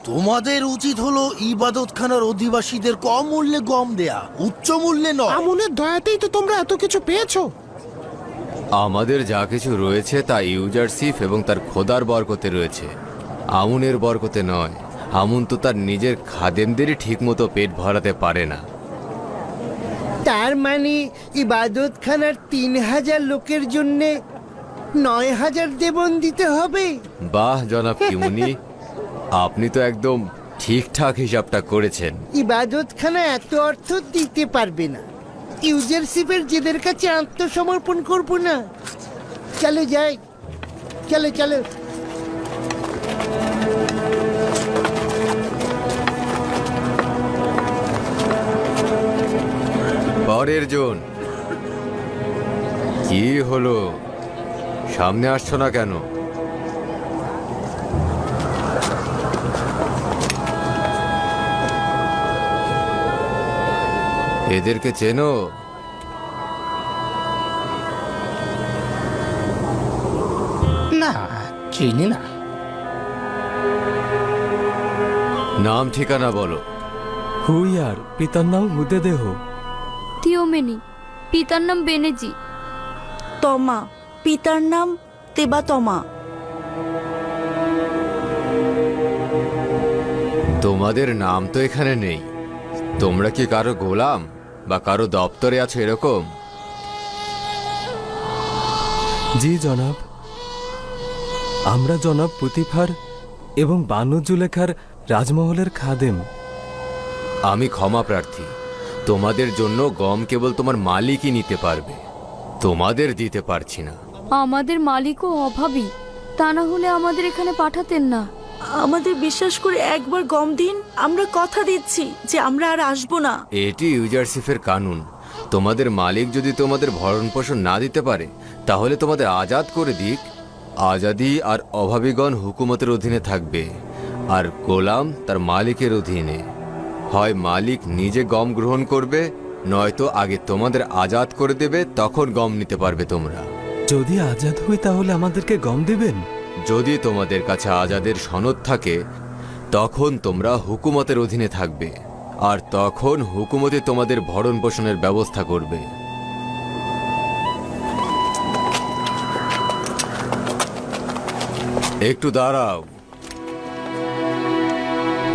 O: তোমাদের উচিত হলো ইবাদতখানার অধিবাসীদের কম মূল্যে গম দেয়া, উচ্চ মূল্যে নয়।
L: আমনের দয়াতেই তো তোমরা এত কিছু পেয়েছো।
F: আমাদের যা কিছু রয়েছে তা ইউজারশিপ এবং তার খোদার বরকতে রয়েছে, আমুনের বরকতে নয়। আমুন তো তার নিজের খাদেমদেরই ঠিকমতো পেট ভরাতে পারে না।
I: তার মানে ইবাদতখানার 3000 লোকের জন্য 9000 দেবন দিতে হবে।
F: বাহ জনাব কিমুনি, আপনি তো একদম ঠিকঠাক হিসাবটা করেছেন।
L: ইবাদতখানা এত অর্থ দিতে পারবে না। ইউজারশিপের জেদের কাছে আত্মসমর্পণ করব না। চলো যাই, চলো চলো।
F: পরের জন কি হলো, সামনে আসছো না কেন? এদেরকে চেনো?
O: না, চিনি না।
F: নাম ঠিকানা বলো।
E: হুইয়ার, পিতার নাম হুদেদেহ।
H: থিওমেনি, পিতার নাম বেনেজি।
A: তমা, পিতার নাম তেবাতমা।
F: তোমাদের নাম তো এখানে নেই। তোমরা কি কারো গোলাম বা কারো দপ্তরে আছো এরকম?
E: জি জনাব, আমরা জনাব পুতিফার এবং বানু জুলেখার রাজমহলের খাদেম।
F: আমি ক্ষমা প্রার্থী। তোমাদের জন্য গম কেবল তোমার মালিকই নিতে পারবে, তোমাদের দিতে পারছি না।
H: আমাদের মালিকও অভাবী, তা না হলে আমাদের এখানে পাঠাতেন না।
A: আমাদের বিশ্বাস করে একবার গম দিন, আমরা কথা দিচ্ছি যে আমরা আর আসবো না।
F: এটি ইউজারশিপের কানুন। তোমাদের মালিক যদি তোমাদের ভরণ পোষণ না দিতে পারে তাহলে তোমাদের আজাদ করে দিক। আজাদি আর অভাবীগণ হুকুমতের অধীনে থাকবে, আর গোলাম তার মালিকের অধীনে। হয় মালিক নিজে গম গ্রহণ করবে, নয়তো আগে তোমাদের আজাদ করে দেবে, তখন গম নিতে পারবে তোমরা।
E: যদি আজাদ হই তাহলে আমাদেরকে গম দিবেন?
F: যদি তোমাদের কাছে আজাদের সনদ থাকে তখন তোমরা হুকুমতের অধীনে থাকবে, আর তখন হুকুমতে তোমাদের ভরণ পোষণের ব্যবস্থা করবে। একটু দাঁড়াও,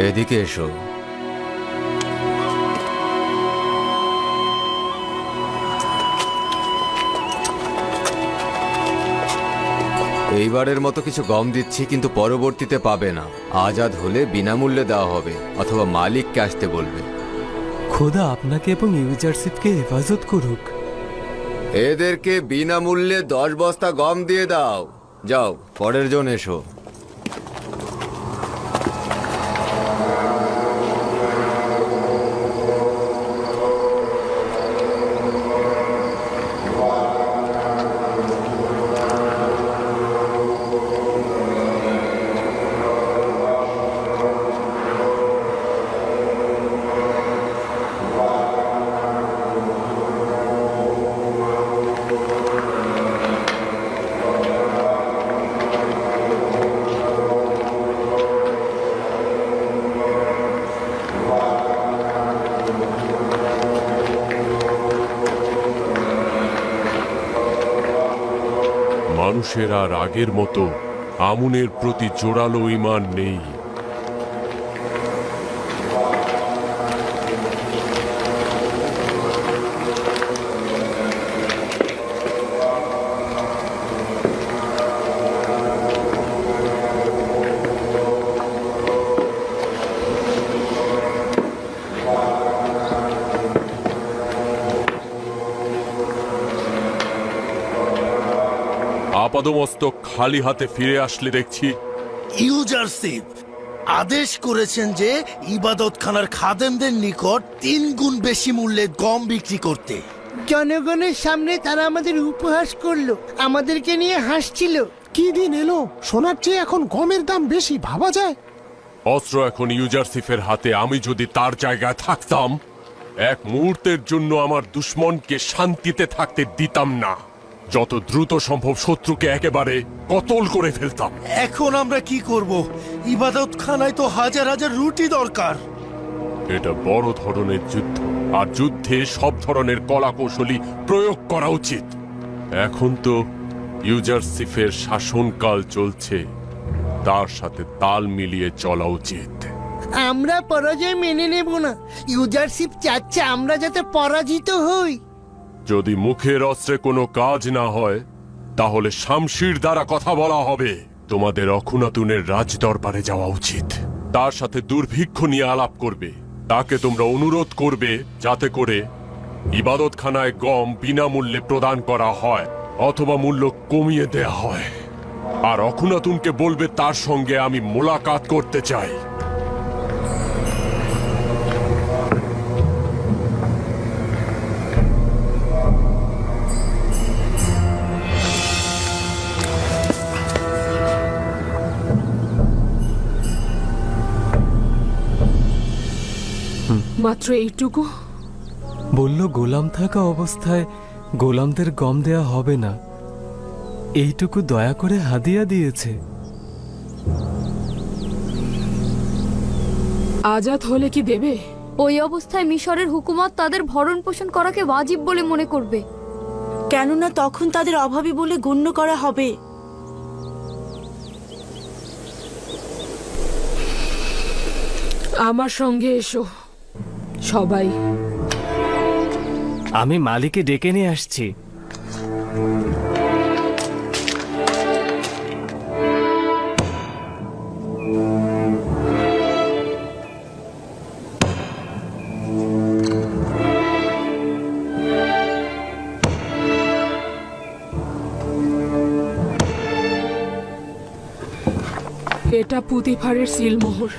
F: এদিকে এসো। এইবারের মতো কিছু গম দিচ্ছি, কিন্তু পরবর্তীতে পাবে না। আজাদ হলে বিনামূল্যে দেওয়া হবে, অথবা মালিককে আসতে বলবে।
E: খোদা আপনাকে এবং ইউজারশিপকে হেফাজত করুক।
F: এদেরকে বিনামূল্যে 10 বস্তা গম দিয়ে দাও। যাও, পরের জন এসো।
N: মানুষের আর আগের মতো আমুনের প্রতি জোরালো ঈমান নেই। আপাদমস্তক খালি হাতে ফিরে আসলে দেখছি।
O: ইউজারশিপ আদেশ করেছেন যে ইবাদতখানার খাদেমদের নিকট 3 গুণ বেশি মূল্যে গম বিক্রি করতে।
L: জনগণের সামনে তারা আমাদের উপহাস করলো, আমাদেরকে নিয়ে হাসছিল। কি দিন এলো, সোনার চেয়ে এখন গমের দাম বেশি, ভাবা যায়?
N: অস্ত্র এখন ইউজারশিপের হাতে। আমি যদি তার জায়গায় থাকতাম, এক মুহূর্তের জন্য আমার দুশ্মনকে শান্তিতে থাকতে দিতাম না। যত দ্রুত সম্ভব শত্রুকে একেবারে কতল করে ফেলতাম।
O: এখন আমরা কি করব? ইবাদতখানায় তো হাজার হাজার রুটি দরকার।
N: এটা বড় ধরনের যুদ্ধ, আর যুদ্ধে সব ধরনের কলা কৌশলী প্রয়োগ করা উচিত। এখন তো ইউজারশিপের শাসনকাল চলছে, তার সাথে তাল মিলিয়ে চলা উচিত।
L: আমরা পরাজয় মেনে নেব না। ইউজারশিপ চাচ্ছে আমরা যাতে পরাজিত হই।
N: যদি মুখের অস্ত্রে কোনো কাজ না হয় তাহলে শামশির দ্বারা কথা বলা হবে। তোমাদের অখুনাতুনের রাজ দরবারে যাওয়া উচিত, তার সাথে দুর্ভিক্ষ নিয়ে আলাপ করবে। তাকে তোমরা অনুরোধ করবে যাতে করে ইবাদতখানায় গম বিনামূল্যে প্রদান করা হয় অথবা মূল্য কমিয়ে দেয়া হয়। আর অখুনাতুনকে বলবে তার সঙ্গে আমি মোলাকাত করতে চাই।
C: মাত্র এইটুকু?
E: বলল গোলাম থাকা অবস্থায় গোলামদের গম দেয়া হবে না, এইটুকু দয়া করে হাদিয়া দিয়েছে।
C: আজাদ হলে কি দেবে?
H: ওই অবস্থায় মিশরের হুকুমত তাদের ভরণ পোষণ করাকে ওয়াজিব বলে মনে করবে।
A: কেননা তখন তাদের অভাবী বলে গণ্য করা হবে।
C: আমার সঙ্গে এসো সবাই।
E: আমি মালিককে ডেকে নিয়ে আসছি।
C: এটা পুতিফারের সিলমোহর,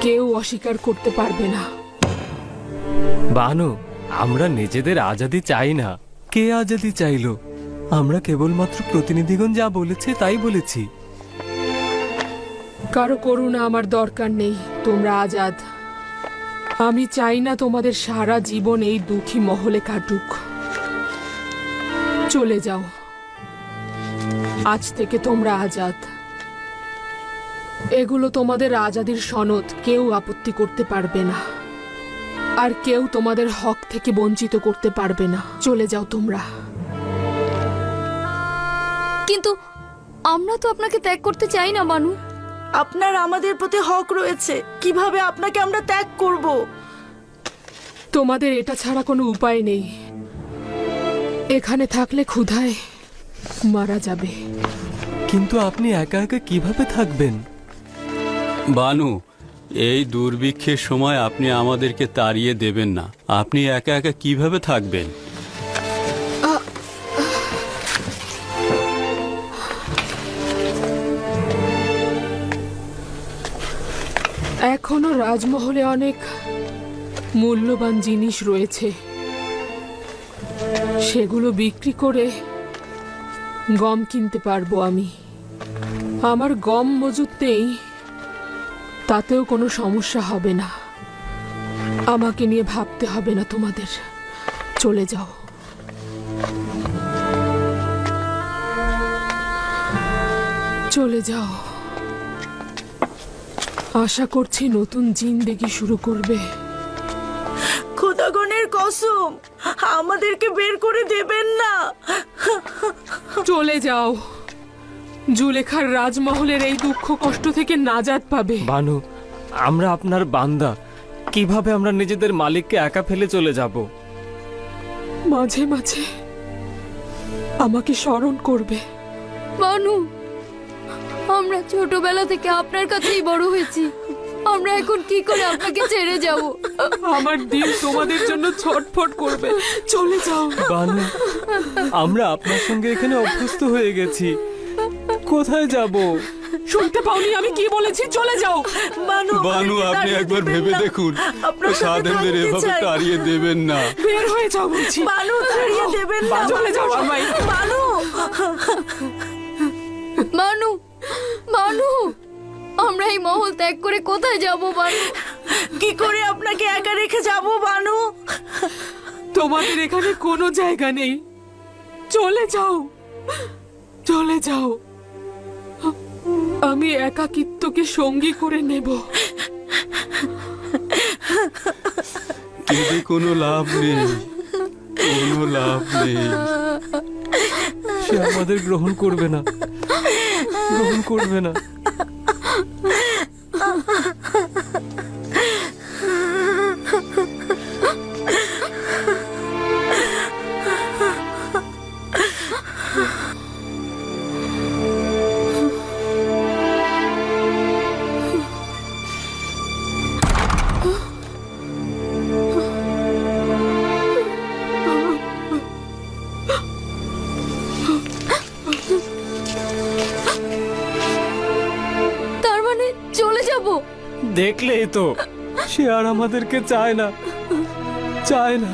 C: কেউ অস্বীকার করতে পারবে না।
E: বানু, আমরা নিজেদের আজাদি চাই না। কে আজাদি চাইলো? আমরা কেবলমাত্র প্রতিনিধিগণ যা বলেছে তাই বলেছি।
C: কারো করুণা আমার দরকার নেই, তোমরা আজাদ। আমি চাই না তোমাদের সারা জীবন এই দুঃখী মহলে কাটুক। চলে যাও, আজ থেকে তোমরা আজাদ। এগুলো তোমাদের আজাদির সনদ, কেউ আপত্তি করতে পারবে না, আর কেউ তোমাদের হক থেকে বঞ্চিত করতে পারবে না। চলে যাও তোমরা।
H: কিন্তু আমরা তো আপনাকে ত্যাগ করতে চাই না বানু।
A: আপনার আমাদের প্রতি হক রয়েছে, কিভাবে আপনাকে আমরা ত্যাগ করব?
C: তোমাদের এটা ছাড়া কোনো উপায় নেই। এখানে থাকলে ক্ষুধায় মারা যাবে।
E: কিন্তু আপনি একা একা কিভাবে থাকবেন?
B: বানু, এই দুর্ভিক্ষের সময় আপনি আমাদেরকে তাড়িয়ে দেবেন না। আপনি একা একা কিভাবে থাকবেন?
C: এখনো রাজমহলে অনেক মূল্যবান জিনিস রয়েছে, সেগুলো বিক্রি করে গম কিনতে পারবো আমি। আমার গম মজুত নেই, তাতেও কোনো সমস্যা হবে না। আমাকে নিয়ে ভাবতে হবে না তোমাদের। চলে যাও। চলে যাও। আশা করছি নতুন জিন্দেগি শুরু করবে।
A: খোদাগণের কসম, আমাদেরকে বের করে দেবেন না।
C: চলে যাও। জুলেখার রাজমহলের এই দুঃখ কষ্ট থেকে নাজাত পাবে।
E: বানু, আমরা আপনার বান্দা, কিভাবে আমরা নিজেদের মালিককে একা ফেলে চলে যাব?
C: মাঝে মাঝে আমাকে স্মরণ করবে।
H: বানু, আমরা ছোটবেলা থেকে আপনার কাছেই বড় হয়েছি, আমরা এখন কি করে আপনাকে ছেড়ে যাব?
C: আমার দিল তোমাদের জন্য ছটফট করবে। চলে যাও।
E: বানু, আমরা আপনার সঙ্গে এখানে অভ্যস্ত হয়ে গেছি, কোথায় যাব?
C: শুনতে পাওনি আমি কি বলেছি? চলে যাও।
B: বানু, আপনি একবার ভেবে দেখুন, সাধেনদের এভাবে তাড়িয়ে দেবেন না।
C: বের হয়ে যাও বলছি।
A: বানু, তাড়িয়ে দেবেন না।
C: চলে যাও সবাই।
A: বানু,
H: বানু, বানু, আমরা এই মহল ত্যাগ করে কোথায় যাব বানু?
A: কি করে আপনাকে একা রেখে যাব বানু?
C: তোমাদের এখানে কোনো জায়গা নেই। চলে যাও, চলে যাও। আমি একাকিত্বকে সঙ্গী করে নেব।
B: কিন্তু কোনো লাভ নেই, কোনো লাভ নেই।
E: সে আমাদের গ্রহণ করবে না, গ্রহণ করবে না। দেখলেই তো সে আর আমাদেরকে চায় না, চায় না।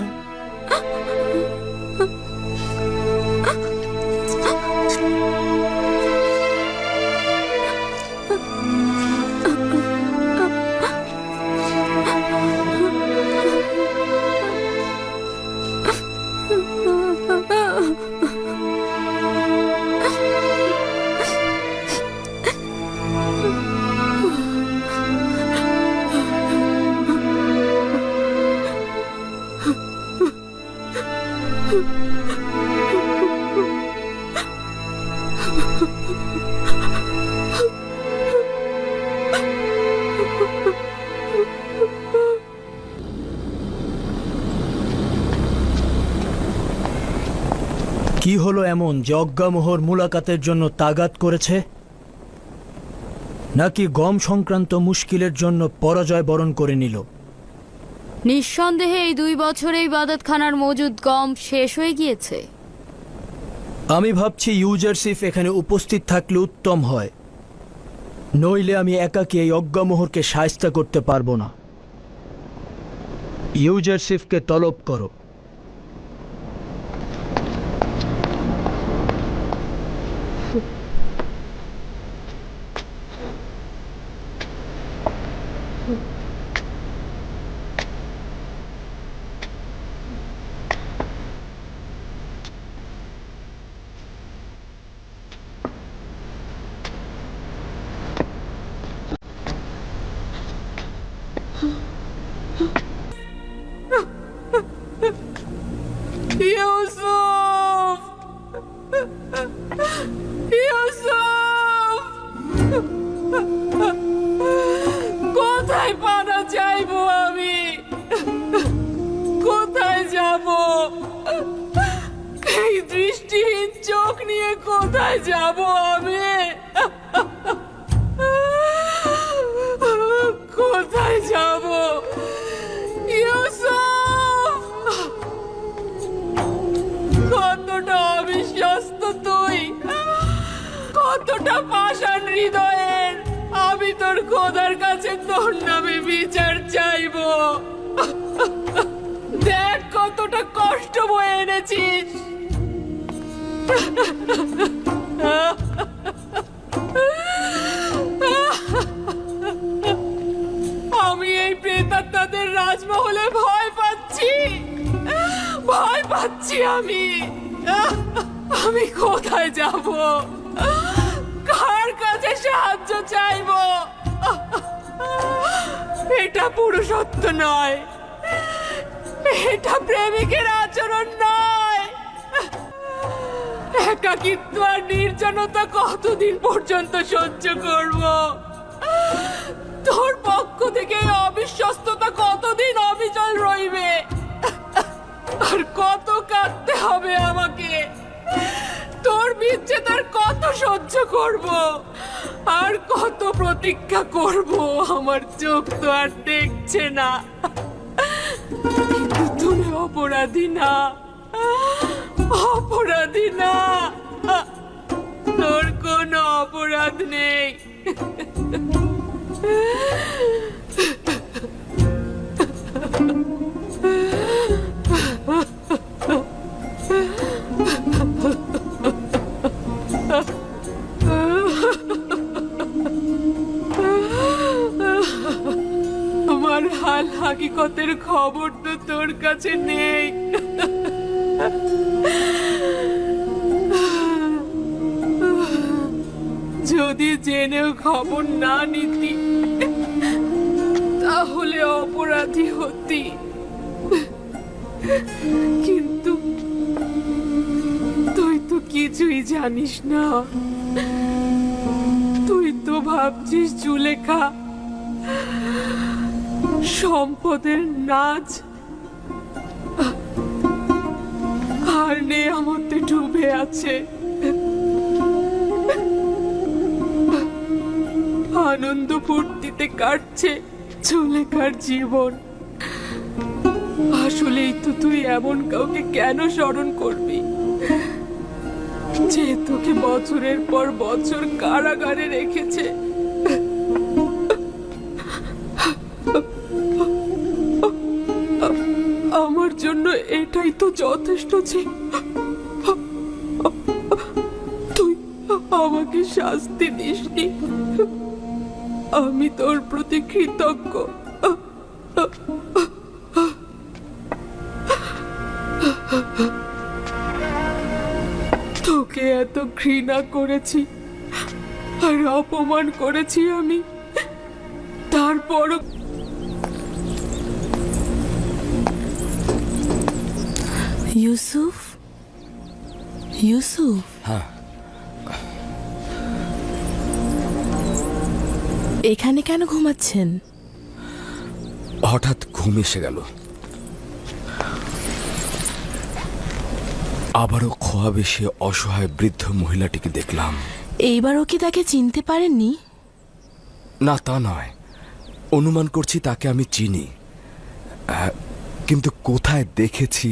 D: কি হলো এমন যে অজ্ঞামোহর মুলাকাতের জন্য তাগাদ করেছে, নাকি গম সংক্রান্ত মুশকিলের জন্য পরাজয় বরণ করে নিল?
H: নিঃসন্দেহে এই 2 বছরে ইবাদতখানার মজুদ গম শেষ হয়ে গিয়েছে।
D: আমি ভাবছি ইউজারসিফ এখানে উপস্থিত থাকলে উত্তম হয়, নইলে আমি একাকী এই অজ্ঞামোহরকে শায়েস্তা করতে পারবো না। ইউজারসিফকে তলব করো।
C: ইউসুফ! ইউসুফ! কোথায় পানা চাইবো আমি? কোথায় যাব? এই দৃষ্টিহীন চোখ নিয়ে কোথায় যাব আমি? কোথায় যাব? ইউসুফ! কতটা অবিশ্বস্ত তুই, কতটা পাষাণ হৃদয়ের। আমি তোর খোদার কাছে তোর নামে বিচার চাইবো। দেখ কতটা কষ্ট বয়ে এনেছিস। আমি এই প্রেতাত্মাদের রাজমহলে ভয় পাচ্ছি, ভয় পাচ্ছি। আমি কোথায় যাব? কার কাছে সাহায্য চাইব? এটা পুরুষত্ব নয়, এটা প্রেমিকের আচরণ নয়। একাকিত্ব আর নির্জনতা কতদিন পর্যন্ত সহ্য করব? তোর পক্ষ থেকে এই অবিশ্বস্ততা কতদিন অবিচল রইবে? আর কত কাঁদতে হবে আমাকে? তোর বিচ্ছেদ আর কত সহ্য করব? আর কত প্রতীক্ষা করব? আমার চোখ তো আর দেখছে না। কিন্তু তুমি অপরাধী না, অপরাধী না। তোর কোনো অপরাধ নেই। আমার হাল হাকিকতের খবর তো তোর কাছে নেই। যদি জেনেও খবর না নিতি তাহলে অপরাধী হতি। কিন্তু তুই তো কিছুই জানিস না। তুই তো ভাবছিস জুলেখা সম্পদের নাচ আর নেয়ামতে ডুবে আছে। আনন্দ ফুর্তিতে কাটছে জুলেখার জীবন। আসলেই তো তুই এমন কাউকে কেন স্মরণ করবি যে তোকে বছরের পর বছর কারাগারে রেখেছে? এটাই তো যথেষ্ট ছিল। তুই আমাকে শাস্তি দিসনি, আমি তোর প্রতি কৃতজ্ঞ। তোকে এত ঘৃণা করেছি আর অপমান করেছি আমি, তারপরও
G: ইউসুফ, ইউসুফ,
F: হ্যাঁ,
G: এখানে কেন ঘুমাচ্ছেন?
F: হঠাৎ ঘুম এসে গেল। আবারও খোয়াবে সে অসহায় বৃদ্ধ মহিলাটিকে দেখলাম।
G: এইবারও কি তাকে চিনতে পারেননি?
F: না, তা নয়, অনুমান করছি তাকে আমি চিনি, কিন্তু কোথায় দেখেছি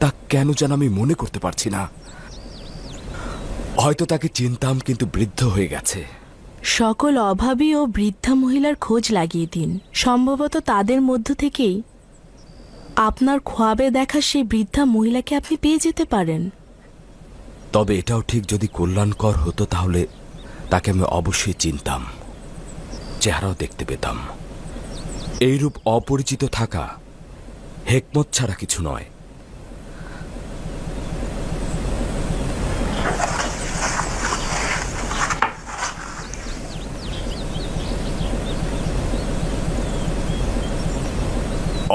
F: তা কেন যেন আমি মনে করতে পারছি না। হয়তো তাকে চিনতাম, কিন্তু বৃদ্ধ হয়ে গেছে।
G: সকল অভাবী ও বৃদ্ধা মহিলার খোঁজ লাগিয়ে দিন, সম্ভবত তাদের মধ্য থেকেই আপনার খোয়াবে দেখা সেই বৃদ্ধা মহিলাকে আপনি পেয়ে যেতে পারেন।
F: তবে এটাও ঠিক, যদি কল্যাণকর হতো তাহলে তাকে আমি অবশ্যই চিনতাম, চেহারাও দেখতে পেতাম। এইরূপ অপরিচিত থাকা হেকমত ছাড়া কিছু নয়।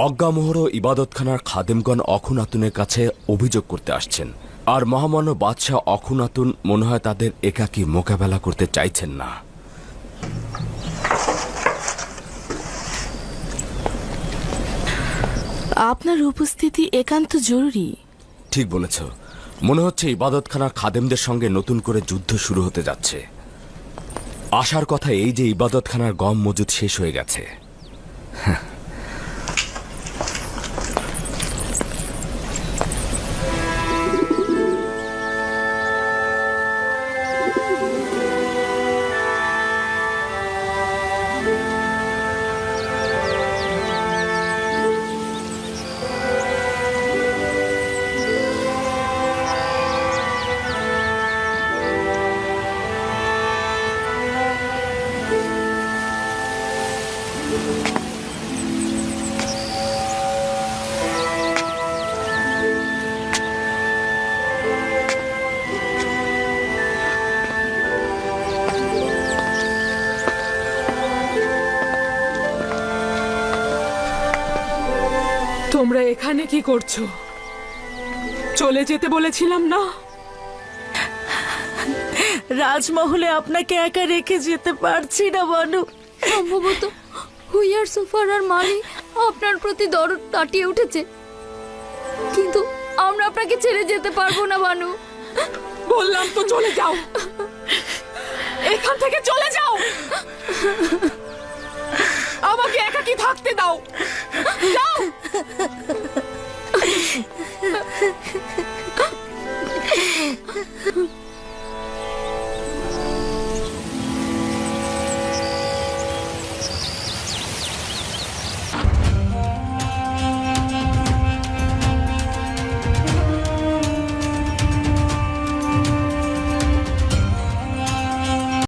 F: অজ্ঞামোহর ও ইবাদতখানার খাদেমগণ অখুনাতুনের কাছে অভিযোগ করতে আসছেন, আর মহামান্য বাদশাহ অখুনাতুন মনে হয় তাদের একাকী মোকাবেলা করতে চাইছেন না।
G: আপনার উপস্থিতি একান্ত জরুরি।
F: ঠিক বলেছ, মনে হচ্ছে ইবাদতখানার খাদেমদের সঙ্গে নতুন করে যুদ্ধ শুরু হতে যাচ্ছে। আশার কথা এই যে ইবাদতখানার গম মজুদ শেষ হয়ে গেছে।
C: তোমরা এখানে কি করছো? চলে যেতে বলেছিলাম না?
A: রাজমহলে আপনাকে একা রেখে যেতে পারছি না বানু।
H: সম্ভবত হুইয়ার সুফার আর মালি আপনার প্রতি দরদ কাটিয়ে উঠেছে, কিন্তু আমরা আপনাকে ছেড়ে যেতে পারবো না বানু।
C: বললাম তো চলে যাও, এখান থেকে চলে যাও, আমাকে একাকী থাকতে দাও। যাও।